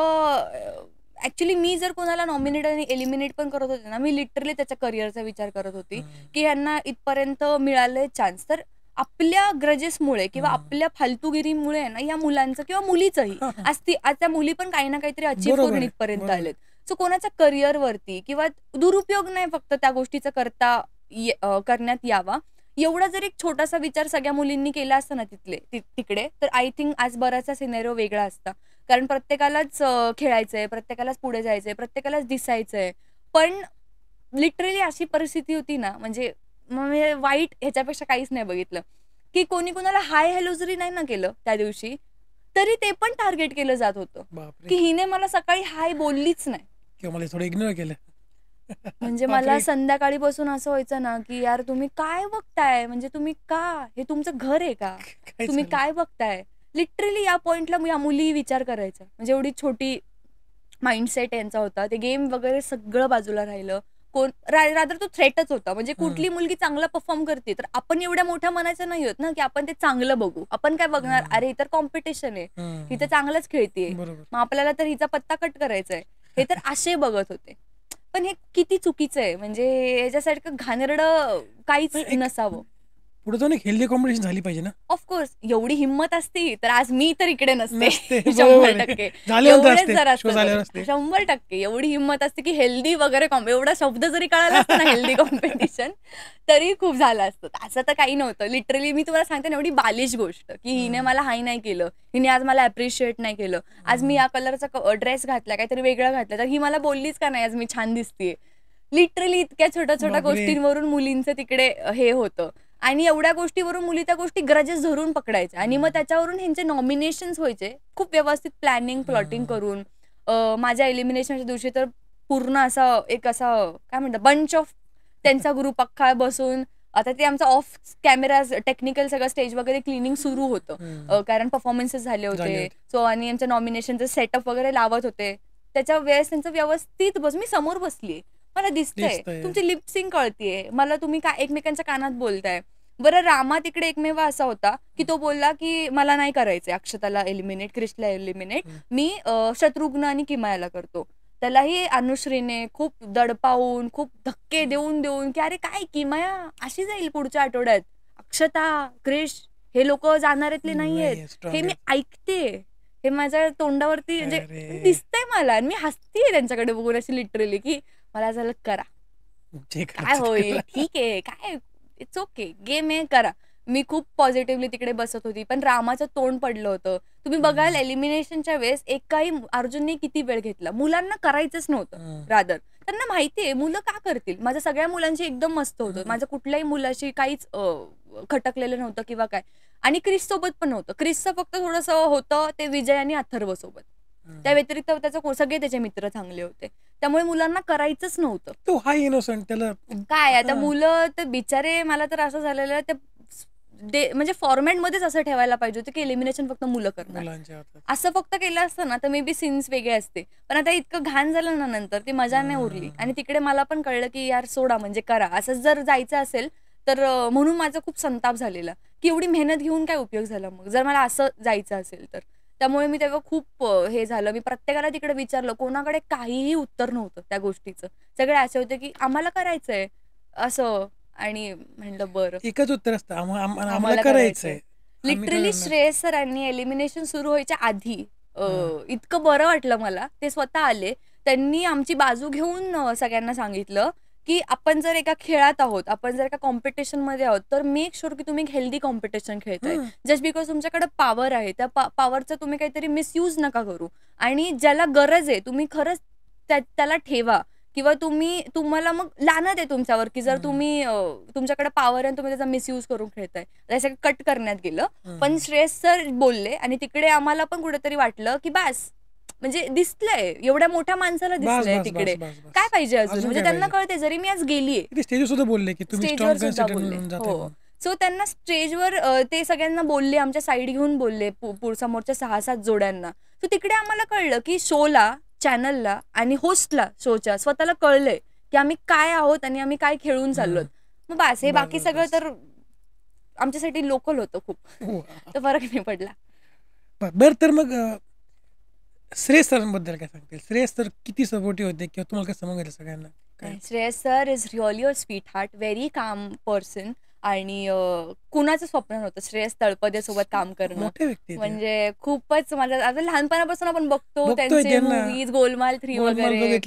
[SPEAKER 1] ऍक्च्युली मी जर कोणाला नॉमिनेट आणि एलिमिनेट पण करत होते ना, मी लिटरली त्याच्या करिअरचा विचार करत होती की ह्यांना इथपर्यंत मिळाले चान्स तर आपल्या ग्रजेसमुळे किंवा आपल्या फालतूगिरीमुळे ना या मुलांचं किंवा मुलीचंही आज त्या मुली पण काही ना काहीतरी अचीव्ह
[SPEAKER 2] बरोबर
[SPEAKER 1] करून
[SPEAKER 2] आहे,
[SPEAKER 1] इथपर्यंत
[SPEAKER 2] बरोबर.
[SPEAKER 1] आलेत. सो कोणाच्या करिअरवरती किंवा दुरुपयोग नाही फक्त त्या गोष्टीचा करण्यात यावा एवढा जर एक छोटासा विचार सगळ्या मुलींनी केला असता ना तिकडे तर आय थिंक आज बराचसा सिनेरिओ वेगळा असता. कारण प्रत्येकालाच खेळायचंय, प्रत्येकालाच पुढे जायचंय, प्रत्येकालाच दिसायचंय. पण लिटरली अशी परिस्थिती होती ना, म्हणजे वाईट ह्याच्यापेक्षा काहीच नाही बघितलं की कोणी कोणाला हाय हॅलो जरी नाही ना केलं त्या दिवशी तरी ते पण टार्गेट केलं जात होतं
[SPEAKER 2] बापरे.
[SPEAKER 1] की हिने मला सकाळी हाय बोललीच नाही.
[SPEAKER 2] किंवा मला थोडं इग्नोर केलं.
[SPEAKER 1] म्हणजे मला संध्याकाळी बसून असं व्हायचं ना की यार तुम्ही काय बघताय, म्हणजे तुम्ही का, हे तुमचं घर आहे का,
[SPEAKER 2] काय
[SPEAKER 1] तुम्ही
[SPEAKER 2] चाललंय?
[SPEAKER 1] काय बघताय. लिटरली या पॉइंटला या मुली विचार करायचा. म्हणजे एवढी छोटी माइंडसेट यांचा होता. ते गेम वगैरे सगळं बाजूला राहिलं. कोण रादर तो थ्रेटच होता. म्हणजे कुठली मुलगी चांगला परफॉर्म करते तर आपण एवढ्या मोठ्या मनाचं नाही होत ना की आपण ते चांगलं बघू. आपण काय बघणार, अरे इतर कॉम्पिटिशन आहे, ही तर चांगलंच खेळते,
[SPEAKER 2] बरोबर.
[SPEAKER 1] मग आपल्याला तर हिचा पत्ता कट करायचा आहे, हे तर असे बघत होते. पण हे किती चुकीचं आहे. म्हणजे याच्यासारखं घाणेरडं काहीच
[SPEAKER 2] नाही, एक-
[SPEAKER 1] नसावं.
[SPEAKER 2] पुढे जाऊन एक हेल्दी कॉम्पिटिशन झाली पाहिजे ना.
[SPEAKER 1] ऑफकोर्स एवढी हिंमत असती तर आज मी तर इकडे नसते.
[SPEAKER 2] नसते,
[SPEAKER 1] 100%
[SPEAKER 2] झाल्यानंतर
[SPEAKER 1] एवढेच
[SPEAKER 2] असते,
[SPEAKER 1] जर
[SPEAKER 2] show झाल्यावर असते.
[SPEAKER 1] असतं 100% एवढी हिंमत असते की हेल्दी वगैरे एवढा शब्द जरी कळाला असता ना हेल्दी कॉम्पिटिशन तरी खूप झालं असतं. असं तर काही नव्हतं. लिटरली मी तुम्हाला सांगते ना, एवढी बालिश गोष्ट की हिने मला हाय नाही केलं, हिने आज मला अप्रिशिएट नाही केलं, आज मी या कलरचा ड्रेस घातला, काहीतरी वेगळं घातलं तर ही मला बोललीच का नाही आज मी छान दिसतीये. लिटरली इतक्या छोट्या छोट्या
[SPEAKER 2] बापरे.
[SPEAKER 1] गोष्टींवरून मुलींचं तिकडे हे होतं. आणि एवढ्या गोष्टीवरून मुली त्या गोष्टी ग्रजेस धरून पकडायच्या आणि मग त्याच्यावरून ह्यांचे नॉमिनेशन्स व्हायचे खूप व्यवस्थित प्लॅनिंग प्लॉटिंग करून. माझ्या एलिमिनेशनच्या दिवशी तर पूर्ण असा काय म्हणतात बंच ऑफ त्यांचा ग्रुप अख्खा बसून, आता ते आमचं ऑफ कॅमेरा टेक्निकल सगळं स्टेज वगैरे क्लिनिंग सुरू होतं कारण परफॉर्मन्सेस झाले होते. सो आणि आमच्या नॉमिनेशनचं सेटअप वगैरे लावत होते. त्याच्या वेळेस त्यांचं व्यवस्थित मी समोर बसलीये, मला दिसतंय तुमची लिपसिंग कळतीये, मला तुम्ही काय एकमेकांच्या कानात बोलताय. बरं रामा तिकडे एकमेव असा होता की तो बोलला की मला नाही करायचंय अक्षताला एलिमिनेट, क्रिशला एलिमिनेट, मी शत्रुघ्न आणि किमयाला करतो. त्यालाही अनुश्रीने खूप दडपावून खूप धक्के देऊन की अरे काय किमया अशी जाईल पुढच्या आठवड्यात, अक्षता क्रिश हे लोक जाणाऱ्यातले नाहीयेत, हे मी ऐकते, हे माझ्या तोंडावरती म्हणजे दिसतंय मला आणि मी हसतीये त्यांच्याकडे बघून अशी लिटरली की मला झालं करा काय होईल, ठीक आहे काय इट्स ओके, गेम आहे करा. मी खूप पॉझिटिव्हली तिकडे बसत होती. पण रामाचं तोंड पडलं होतं. तुम्ही बघाल एलिमिनेशनच्या वेळेस एकाही अर्जुनने किती वेळ घेतला. मुलांना करायचंच नव्हतं रादर. त्यांना माहितीये मुलं का करतील. माझ्या सगळ्या मुलांची एकदम मस्त होतं. माझं कुठल्याही मुलाशी काहीच खटकलेलं नव्हतं किंवा काय. आणि क्रिस सोबत पण नव्हतं. क्रिसचं फक्त थोडंसं होतं ते विजय आणि अथर्व सोबत. त्या व्यतिरिक्त त्याचं सगळे त्याचे मित्र चांगले होते. त्यामुळे मुलांना करायचंच नव्हतं.
[SPEAKER 2] तो हाय इनोसंट त्याला
[SPEAKER 1] काय आता मुलं तर बिचारे, मला तर असं झालेलं ते म्हणजे फॉर्मॅट मध्येच असं ठेवायला पाहिजे होतं की एलिमिनेशन फक्त मुलं करणार. असं फक्त केलं असतं ना तर मे बी सीन्स वेगळे असते. पण आता इतकं घाण झालं ना नंतर ती मजा नाही उरली. आणि तिकडे मला पण कळलं की यार सोडा म्हणजे करा, असं जर जायचं असेल तर. म्हणून माझा खूप संताप झालेला की एवढी मेहनत घेऊन काय उपयोग झाला मग जर मला असं जायचं असेल तर. त्यामुळे मी तेव्हा खूप हे झालं. मी प्रत्येकाला तिकडे विचारलं, कोणाकडे काहीही उत्तर नव्हतं त्या गोष्टीचं. सगळे असे होते की आम्हाला करायचंय असं. आणि म्हणलं बरं
[SPEAKER 2] एकच उत्तर असतं आम्हाला करायचंय.
[SPEAKER 1] लिटरली श्रेयस सरांनी एलिमिनेशन सुरू व्हायच्या आधी इतकं बरं वाटलं मला. ते स्वतः आले, त्यांनी आमची बाजू घेऊन सगळ्यांना सांगितलं की आपण जर एका खेळात आहोत, आपण जर एका कॉम्पिटिशन मध्ये आहोत, तर मेक शुअर की तुम्ही हेल्दी कॉम्पिटिशन खेळताय. जस्ट बिकॉज तुमच्याकडे पॉवर आहे, त्या पॉवरचा तुम्ही काहीतरी मिसयूज नका करू. आणि ज्याला गरज आहे तुम्ही खरंच त्याला ठेवा. किंवा तुम्हाला मग लानत आहे तुमच्यावर की जर तुम्ही तुमच्याकडे पॉवर आहे तुम्ही त्याचा मिसयूज करून खेळताय. त्याचं कट करण्यात गेलं. पण श्रेयस सर बोलले आणि तिकडे आम्हाला पण कुठेतरी वाटलं की बस म्हणजे दिसलंय, एवढ्या मोठ्या माणसाला दिसलंय तिकडे, काय पाहिजे अजून. म्हणजे त्यांना कळते जरी मी आज गेलीये,
[SPEAKER 2] स्टेजवर सुद्धा बोलले की
[SPEAKER 1] स्टेजवर सुद्धा बोलले. हो, सो त्यांना स्टेजवर ते सगळ्यांना बोलले, आमच्या साईड घेऊन बोलले समोरच्या 6-7 जोड्यांना. सो तिकडे आम्हाला कळलं की शोला, चॅनलला आणि होस्टला शोच्या स्वतःला कळलंय की आम्ही काय आहोत आणि आम्ही काय खेळून चाललोत. मग बस हे बाकी सगळं तर आमच्यासाठी लोकल होतं खूप, तर फरक नाही पडला.
[SPEAKER 2] बरं, तर मग श्रेयस सरांबद्दल काय सांगतील? श्रेयस सर किती सपोर्टिव्ह होते किंवा तुम्हाला कसं सांगितलं सगळ्यांना?
[SPEAKER 1] Shreyas sir is really a sweet heart, very काम पर्सन. आणि कुणाचं स्वप्न नव्हतं श्रेयस तळपदे सोबत काम करणं. म्हणजे खूपच माझं आता लहानपणापासून आपण बघतो त्यांचे मूवीज, गोलमाल 3 वगैरे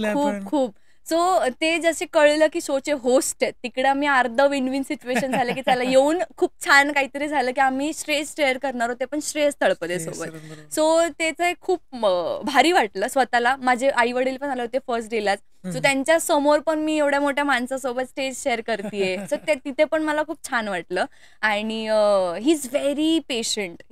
[SPEAKER 1] खूप. सो ते जसे कळलं की शोचे होस्ट आहेत, तिकडे आम्ही अर्ध विन विन सिच्युएशन झालं की त्याला येऊन खूप छान काहीतरी झालं की आम्ही स्टेज शेअर करणार होते पण श्रेयस तळपदे सोबत. सो त्याचं खूप भारी वाटलं स्वतःला. माझे आई वडील पण आले होते फर्स्ट डेलाच. सो त्यांच्या समोर पण मी एवढ्या मोठ्या माणसासोबत स्टेज शेअर करतेय. सो तिथे पण मला खूप छान वाटलं. आणि ही इज व्हेरी पेशंट,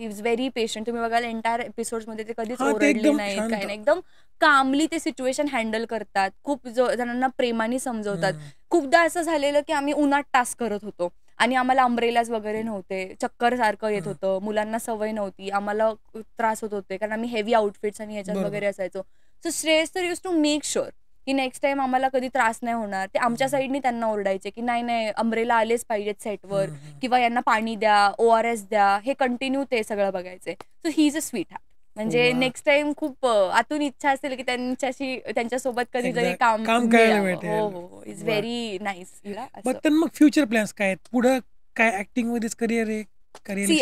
[SPEAKER 1] तुम्ही बघाल एंटायर एपिसोड मध्ये ते कधीच ओरडले नाहीत, काही नाही, एकदम कामली ते सिच्युएशन हँडल करतात. खूप जणांना प्रेमाने समजवतात. खूपदा असं झालेलं की आम्ही उन्हात टास्क करत होतो आणि आम्हाला अम्ब्रेलाज वगैरे नव्हते, चक्कर सारखं येत होतं, मुलांना सवय नव्हती, आम्हाला त्रास होत होते कारण आम्ही हेवी आउटफिट्स आणि ह्याच्यात वगैरे असायचो. सो श्रेयस तर यूज टू मेक शुअर की नेक्स्ट टाइम आम्हाला कधी त्रास नाही होणार. ते आमच्या साईडनी त्यांना ओरडायचे की नाही अम्ब्रेला आलेच पाहिजेत सेटवर, किंवा यांना पाणी द्या, ORS द्या, हे कंटिन्यू ते सगळं बघायचे. So he is a sweet heart. म्हणजे नेक्स्ट टाइम खूप आतून इच्छा असेल की त्यांच्यासोबत कधीतरी काम करायला. हो, इज व्हेरी नाईस.
[SPEAKER 2] मग फ्युचर प्लॅन्स काय आहेत? पुढे काय ऍक्टिंग मध्येच करिअर आहे?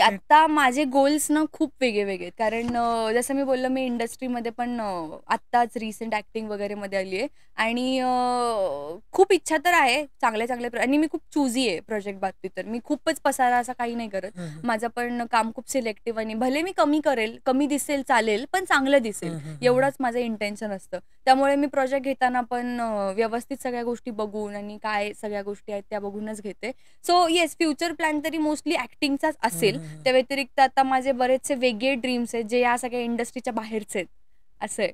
[SPEAKER 1] आता माझे गोल्स ना खूप वेगळे आहेत. कारण जसं मी बोललं, मी इंडस्ट्रीमध्ये पण आत्ताच रिसेंट ऍक्टिंग वगैरे मध्ये आली आहे. आणि खूप इच्छा तर आहे चांगले आणि मी खूप चुझी आहे प्रोजेक्ट बाबतीत. तर मी खूपच पसारा असं काही नाही करत. माझं पण काम खूप सिलेक्टिव्ह, आणि भले मी कमी दिसेल चालेल पण चांगलं दिसेल, एवढंच माझं इंटेन्शन असतं. त्यामुळे मी प्रोजेक्ट घेताना पण व्यवस्थित सगळ्या गोष्टी बघून आणि काय सगळ्या गोष्टी आहेत त्या बघूनच घेते. सो येस, फ्युचर प्लॅन तरी मोस्टली ऍक्टिंगचाच असेल. त्या व्यतिरिक्त आता माझे बरेचसे वेगळे ड्रीम्स आहेत जे या सगळ्या इंडस्ट्रीच्या बाहेरचे आहेत. असं आहे.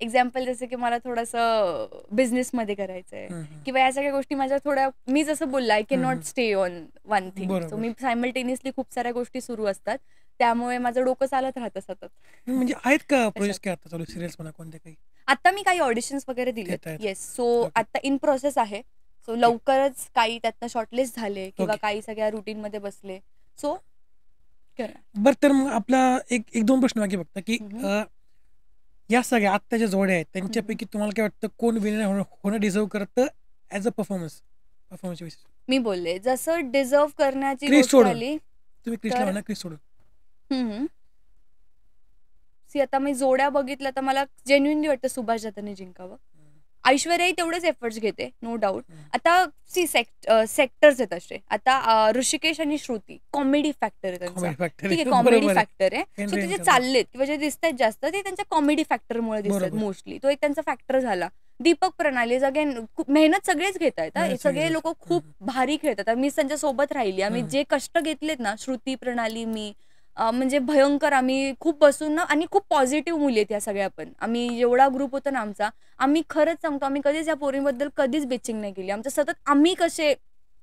[SPEAKER 1] एक्झाम्पल जसं की मला थोडंसं बिझनेसमध्ये करायचंय, किंवा या सगळ्या गोष्टी माझ्या थोड्या, मी जसं बोलला, I can not stay on one thing. So me simultaneously खूप साऱ्या गोष्टी सुरू असतात, त्यामुळे माझं डोकं चालत राहतं सतत.
[SPEAKER 2] म्हणजे आहेत का प्रोजेक्ट आता चालू सिरियल्स म्हणा कोणते काही?
[SPEAKER 1] आता मी काही ऑडिशन्स वगैरे दिले. येस, सो आता इन प्रोसेस आहे. सो लवकरच काही त्यातनं शॉर्टलिस्ट झाले किंवा काही सगळ्या रुटीन मध्ये बसले. सो
[SPEAKER 2] बरं, तर मग आपला एक दोन प्रश्न बाकी फक्त की या सगळ्या आत्ताच्या जोड्या आहेत त्यांच्यापैकी तुम्हाला काय वाटतं कोण विनर होणं डिझर्व करतं ऍज अ परफॉर्मन्स बेसिस?
[SPEAKER 1] मी बोलले जसं डिझर्व करण्याची गोष्ट आली,
[SPEAKER 2] तुम्ही क्रिसला म्हणा, क्रिस सोडून.
[SPEAKER 1] आता मी जोड्या बघितल्या तर मला जेन्युइनली वाटतं सुभाष जाधवने जिंकावं. ऐश्वर्याही तेवढेच एफर्ट्स घेते, नो डाऊट. आता सेक्टर्स आहेत असे. आता ऋषिकेश आणि श्रुती कॉमेडी फॅक्टर आहे त्यांचा, ठीक आहे, कॉमेडी फॅक्टर आहे. सो ते जे चाललेत किंवा जे दिसत आहेत जास्त ते त्यांच्या कॉमेडी फॅक्टरमुळे दिसतात मोस्टली. तो एक त्यांचा फॅक्टर झाला. दीपक प्रणाली अगेन मेहनत सगळेच घेत आहेत, सगळे लोक खूप भारी खेळतात. मी त्यांच्या सोबत राहिली, आम्ही जे कष्ट घेतलेत ना, श्रुती, प्रणाली, मी, म्हणजे भयंकर. आम्ही खूप बसून ना, आणि खूप पॉझिटिव्ह मुली आहेत या सगळ्या. पण आम्ही एवढा ग्रुप होता ना आमचा, आम्ही खरंच सांगतो, आम्ही कधीच या पोरींबद्दल कधीच बेचिंग नाही केली. आमचं सतत आम्ही कसे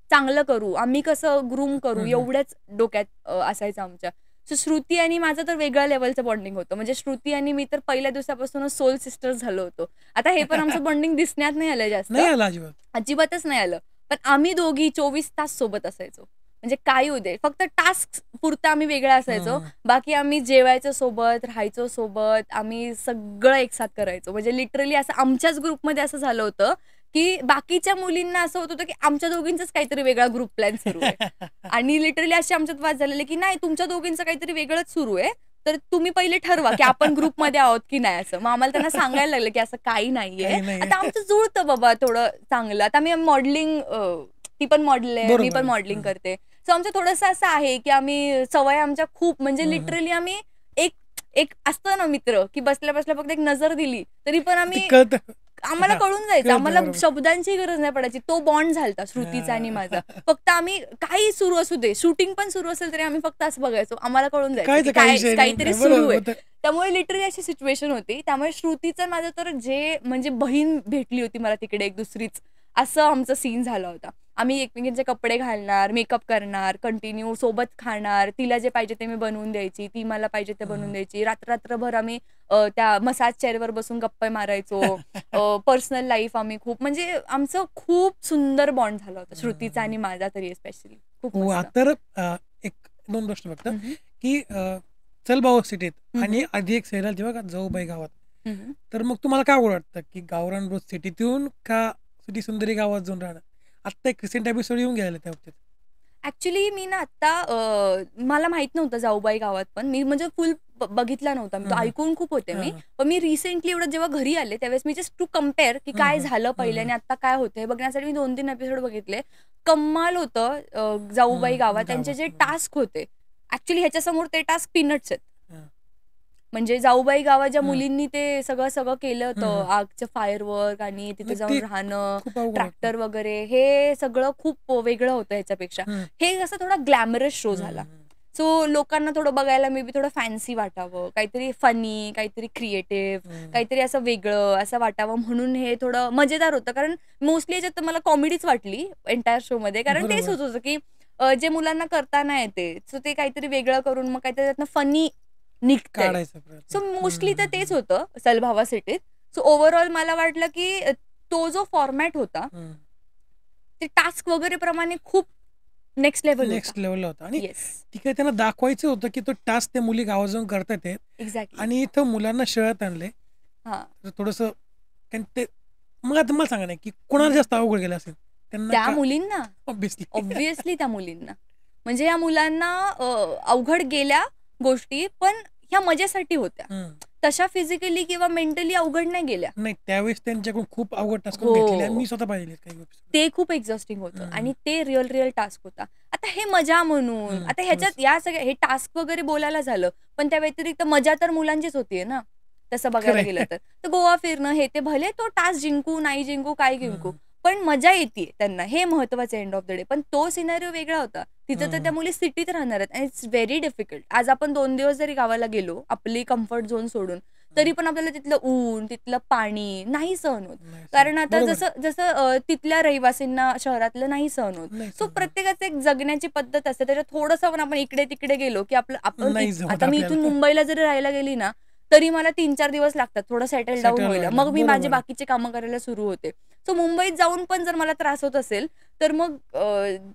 [SPEAKER 1] चांगलं करू, आम्ही कसं ग्रूम करू, एवढ्याच डोक्यात असायचं आमच्या. सो श्रुती आणि माझं तर वेगळ्या लेवलचं बॉन्डिंग होतं. म्हणजे श्रुती आणि मी तर पहिल्या दिवसापासूनच सोल सिस्टर्स झालो होतो. आता हे पण आमचं बॉन्डिंग दिसण्यात नाही आलं जास्त, अजिबातच नाही आलं. पण आम्ही दोघी 24 तास सोबत असायचो. म्हणजे काय होऊ दे, फक्त टास्क पुरता आम्ही वेगळा असायचो, बाकी आम्ही जेवायचो सोबत, राहायचो सोबत, आम्ही सगळं एकसाथ करायचो. म्हणजे लिटरली असं आमच्याच ग्रुपमध्ये असं झालं होतं की बाकीच्या मुलींना असं होत होतं की आमच्या दोघींचाच काहीतरी वेगळा ग्रुप प्लॅन सुरू आहे. आणि लिटरली असे आमच्यात वाद झालेले की नाही, तुमच्या दोघींचं काहीतरी वेगळंच सुरू आहे, तर तुम्ही पहिले ठरवा की आपण ग्रुपमध्ये आहोत की नाही असं. मग आम्हाला त्यांना सांगायला लागलं की असं काही नाहीये.
[SPEAKER 2] काही नाही
[SPEAKER 1] आता आमचं जुळतं बाबा थोडं चांगलं. आता मी मॉडेलिंग, ती पण मॉडेल आहे, मी
[SPEAKER 2] बरोबर
[SPEAKER 1] पण
[SPEAKER 2] आहे.
[SPEAKER 1] मॉडेलिंग करते. सो आमचं थोडंसं असं आहे की आम्ही सवय आमच्या खूप म्हणजे लिटरली आम्ही एक एक असतं ना मित्र की बसल्या बसल्या फक्त एक नजर दिली तरी पण
[SPEAKER 2] ते
[SPEAKER 1] आम्ही
[SPEAKER 2] कळतं.
[SPEAKER 1] आम्हाला
[SPEAKER 2] हा,
[SPEAKER 1] कळून जायचं.
[SPEAKER 2] कळतं
[SPEAKER 1] आम्हाला
[SPEAKER 2] बरोबर.
[SPEAKER 1] शब्दांची गरज नाही पडायची. तो बॉन्ड झालता श्रुतीचा आणि माझा. फक्त आम्ही काही सुरू असू दे, शूटिंग पण सुरू असेल तरी आम्ही फक्त असं बघायचो. आम्हाला कळून जायचं
[SPEAKER 2] कायच
[SPEAKER 1] की
[SPEAKER 2] काही विषय नाही.
[SPEAKER 1] काहीतरी
[SPEAKER 2] बरोबर
[SPEAKER 1] सुरू आहे.
[SPEAKER 2] होतं.
[SPEAKER 1] त्यामुळे लिटरली अशी सिच्युएशन होती. त्यामुळे श्रुतीचं आणि माझं तर जे म्हणजे बहीण भेटली होती मला तिकडे एक दुसरीच, असं आमचं सीन झाला होता. आम्ही एकमेकींचे कपडे घालणार, मेकअप करणार, कंटिन्यू सोबत खाणार, तिला जे पाहिजे ते मी बनवून द्यायची, ती मला पाहिजे ते बनवून द्यायची. रात्रभर आम्ही त्या मसाज चेअरवर बसून गप्पा मारायचो. पर्सनल लाईफ आम्ही खूप म्हणजे आमचं खूप सुंदर बॉन्ड झाला होता श्रुतीचा आणि माझा तरी स्पेशली खूप
[SPEAKER 2] वा,
[SPEAKER 1] मस्त.
[SPEAKER 2] तर एक 2 गोष्ट फक्त की चल भाऊ सिटीत आणि आधी एक serial होती बघा जाऊबाई गावात. तर मग तुम्हाला काय आवड वाटतं की गावरान रोज सिटीत येऊन का सिटी सुंदरी गावात जाऊन राहणं? आत्ता एक रिसेंट एपिसोड येऊन गेलेला त्या बाबतीत.
[SPEAKER 1] ऍक्च्युली मी ना आता मला माहित नव्हतं जाऊबाई गावात पण मी म्हणजे फुल बघितला नव्हता मी तो ऐकून खूप होते मी. पण मी रिसेंटली एवढं जेव्हा घरी आले त्यावेळेस मी जस्ट टू कम्पेअर की काय झालं पहिले आणि आता काय होतं हे बघण्यासाठी मी 2-3 एपिसोड बघितले. कमाल होतं जाऊबाई गावात. त्यांचे जे टास्क होते ऍक्च्युली ह्याच्यासमोर ते टास्क पीनट्स आहेत. म्हणजे जाऊबाई गावात ज्या मुलींनी ते सगळं केलं होतं, आगचं फायरवर्क आणि तिथे जाऊन
[SPEAKER 2] ते
[SPEAKER 1] राहणं,
[SPEAKER 2] खूप अवघड होतं.
[SPEAKER 1] ट्रॅक्टर वगैरे, हे सगळं खूप वेगळं होतं ह्याच्यापेक्षा. हे असं थोडा ग्लॅमरस शो झाला. सो लोकांना थोडं बघायला मे बी थोडं फॅन्सी वाटावं, काहीतरी फनी, काहीतरी क्रिएटिव्ह, काहीतरी असं वेगळं असं वाटावं म्हणून हे थोडं मजेदार होतं. कारण मोस्टली याच्यात मला कॉमेडीच वाटली एंटायर शो मध्ये. कारण तेच
[SPEAKER 2] बरोबर.
[SPEAKER 1] होत होतं की जे मुलांना करता नाही येते सो ते काहीतरी वेगळं करून मग काहीतरी त्यातनं फनी निघतंय.
[SPEAKER 2] काढायचा प्रयत्न.
[SPEAKER 1] सो मोस्टली तर तेच होतं सलभावा सिटीत. सो ओव्हरऑल मला वाटलं की तो जो फॉर्मॅट होता ते टास्क वगैरे प्रमाणे खूप नेक्स्ट
[SPEAKER 2] लेवलला होता आणि
[SPEAKER 1] येस
[SPEAKER 2] तिकडे त्यांना दाखवायचं होतं की तो टास्क त्या मुली गावात जाऊन करतात आहेत
[SPEAKER 1] एक्झॅक्टली.
[SPEAKER 2] आणि इथं मुलांना शहरात आणले.
[SPEAKER 1] हा
[SPEAKER 2] तर थोडंसं ते मग आता मला सांगा नाही की कोणाला जास्त अवघड गेलं असेल त्यांना
[SPEAKER 1] त्या
[SPEAKER 2] का?
[SPEAKER 1] मुलींना
[SPEAKER 2] ऑब्विसली.
[SPEAKER 1] ऑब्विसली त्या मुलींना म्हणजे या मुलांना अवघड गेल्या गोष्टी पण ह्या मजेसाठी होत्या. तशा फिजिकली किंवा मेंटली अवघड नाही गेल्या.
[SPEAKER 2] नाही, त्यावेळेस त्यांच्याकडून खूप अवघड टास्क
[SPEAKER 1] हो.
[SPEAKER 2] घेतलेले आणि मी स्वतः पाहिले काही episode.
[SPEAKER 1] ते खूप एक्झॉस्टिंग होतं आणि ते रिअल टास्क होता. आता हे मजा म्हणून आता ह्याच्यात या सगळ्या हे टास्क वगैरे बोलायला झालं पण त्या व्यतिरिक्त मजा तर मुलांचीच होतीये ना तसं बघायला
[SPEAKER 2] खरंय.
[SPEAKER 1] गेलं तर गोवा फिरणं हे ते भले तो टास्क जिंकू नाही जिंकू काय जिंकू पण मजा येते त्यांना हे महत्वाचं एंड ऑफ द डे. पण तो सिनारिओ वेगळा होता. तिथं तर त्या मुली सिटीत राहणार आहेत आणि इट्स व्हेरी डिफिकल्ट. आज आपण 2 दिवस जरी गावाला गेलो आपली कम्फर्ट झोन सोडून तरी पण आपल्याला तिथलं ऊन तिथलं पाणी नाही सहन होत.
[SPEAKER 2] नाही,
[SPEAKER 1] कारण आता
[SPEAKER 2] बरोबर.
[SPEAKER 1] जसं तिथल्या रहिवासींना शहरातलं नाही सहन होत.
[SPEAKER 2] नाही
[SPEAKER 1] सो
[SPEAKER 2] सहन होत.
[SPEAKER 1] प्रत्येकाचं एक जगण्याची पद्धत असते. त्याच्यात थोडंसं पण आपण इकडे तिकडे गेलो की आपण
[SPEAKER 2] नाही जमत
[SPEAKER 1] आता मी इथून
[SPEAKER 2] आपल्याला.
[SPEAKER 1] मुंबईला जरी राहायला गेली ना तरी मला 3-4 दिवस लागतात थोडं सेटल डाऊन
[SPEAKER 2] Settle
[SPEAKER 1] व्हायला.
[SPEAKER 2] व्हायला.
[SPEAKER 1] मग मी माझे
[SPEAKER 2] बरोबर.
[SPEAKER 1] बाकीचे कामं करायला सुरू होते. सो मुंबईत जाऊन पण जर मला त्रास होत असेल तर मग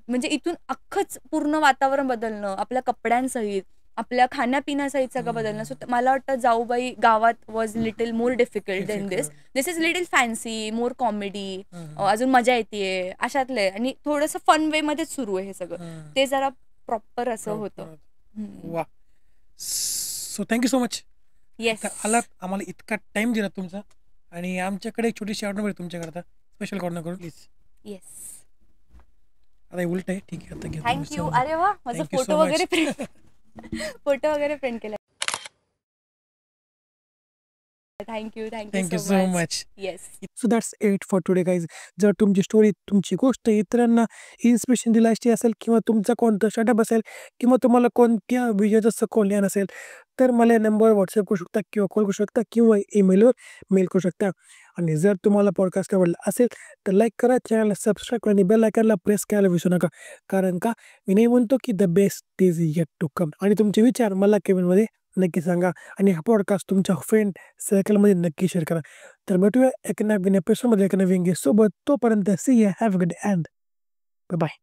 [SPEAKER 1] म्हणजे इथून अख्खंच पूर्ण वातावरण बदलणं आपल्या कपड्यांसहित आपल्या खाण्यापिण्यासहित सगळं बदलणं. सो मला वाटतं Jaubai Gavat was little more difficult than this is little fancy more comedy अजून मजा येते अशातले आणि थोडंसं फन वे मध्येच सुरू आहे हे सगळं. ते जरा प्रॉपर असं होतं.
[SPEAKER 2] वा, so thank you so much.
[SPEAKER 1] Yes
[SPEAKER 2] आलात आम्हाला इतका टाइम दिला तुमचा आणि आमच्याकडे एक छोटीशी ऑर्डर तुमच्याकरता स्पेशल कॉर्नर करून प्लीज.
[SPEAKER 1] येस
[SPEAKER 2] आता उलट आहे ठीक आहे आता घ्या
[SPEAKER 1] थँक्यू. अरे वा माझा
[SPEAKER 2] Thank you
[SPEAKER 1] photo
[SPEAKER 2] so much.
[SPEAKER 1] वगैरे प्रिंट फोटो वगैरे प्रिंट केला. Thank you
[SPEAKER 2] thank you so much.
[SPEAKER 1] Yes
[SPEAKER 3] so that's it for today guys. जर तुमची स्टोरी तुमची गोष्ट इतरांना इन्स्पिरेशन दिलायची असेल किंवा तुमचा कोणता स्टार्टअप असेल किंवा तुम्हाला कोणत्या विजयाचं सखोल ज्ञान असेल तर मला या नंबरवर व्हॉट्सअप करू शकता किंवा कॉल करू शकता किंवा ईमेलवर मेल करू शकता. आणि जर तुम्हाला पॉडकास्ट आवडला असेल तर लाईक करा, चॅनलला सबस्क्राईब करा आणि बेल आयकॉनला प्रेस करायला विसरू नका. कारण का मी नाही म्हणतो की the best is yet to come. आणि तुमचे विचार मला कमेंटमध्ये नक्की सांगा आणि हा पॉडकास्ट तुमच्या फ्रेंड सर्कलमध्ये नक्की शेअर करा. तर भेटूया एका नवीन एपिसोडमध्ये एका नवीन गेस्ट सोबत. तोपर्यंत see you, have a good day and bye.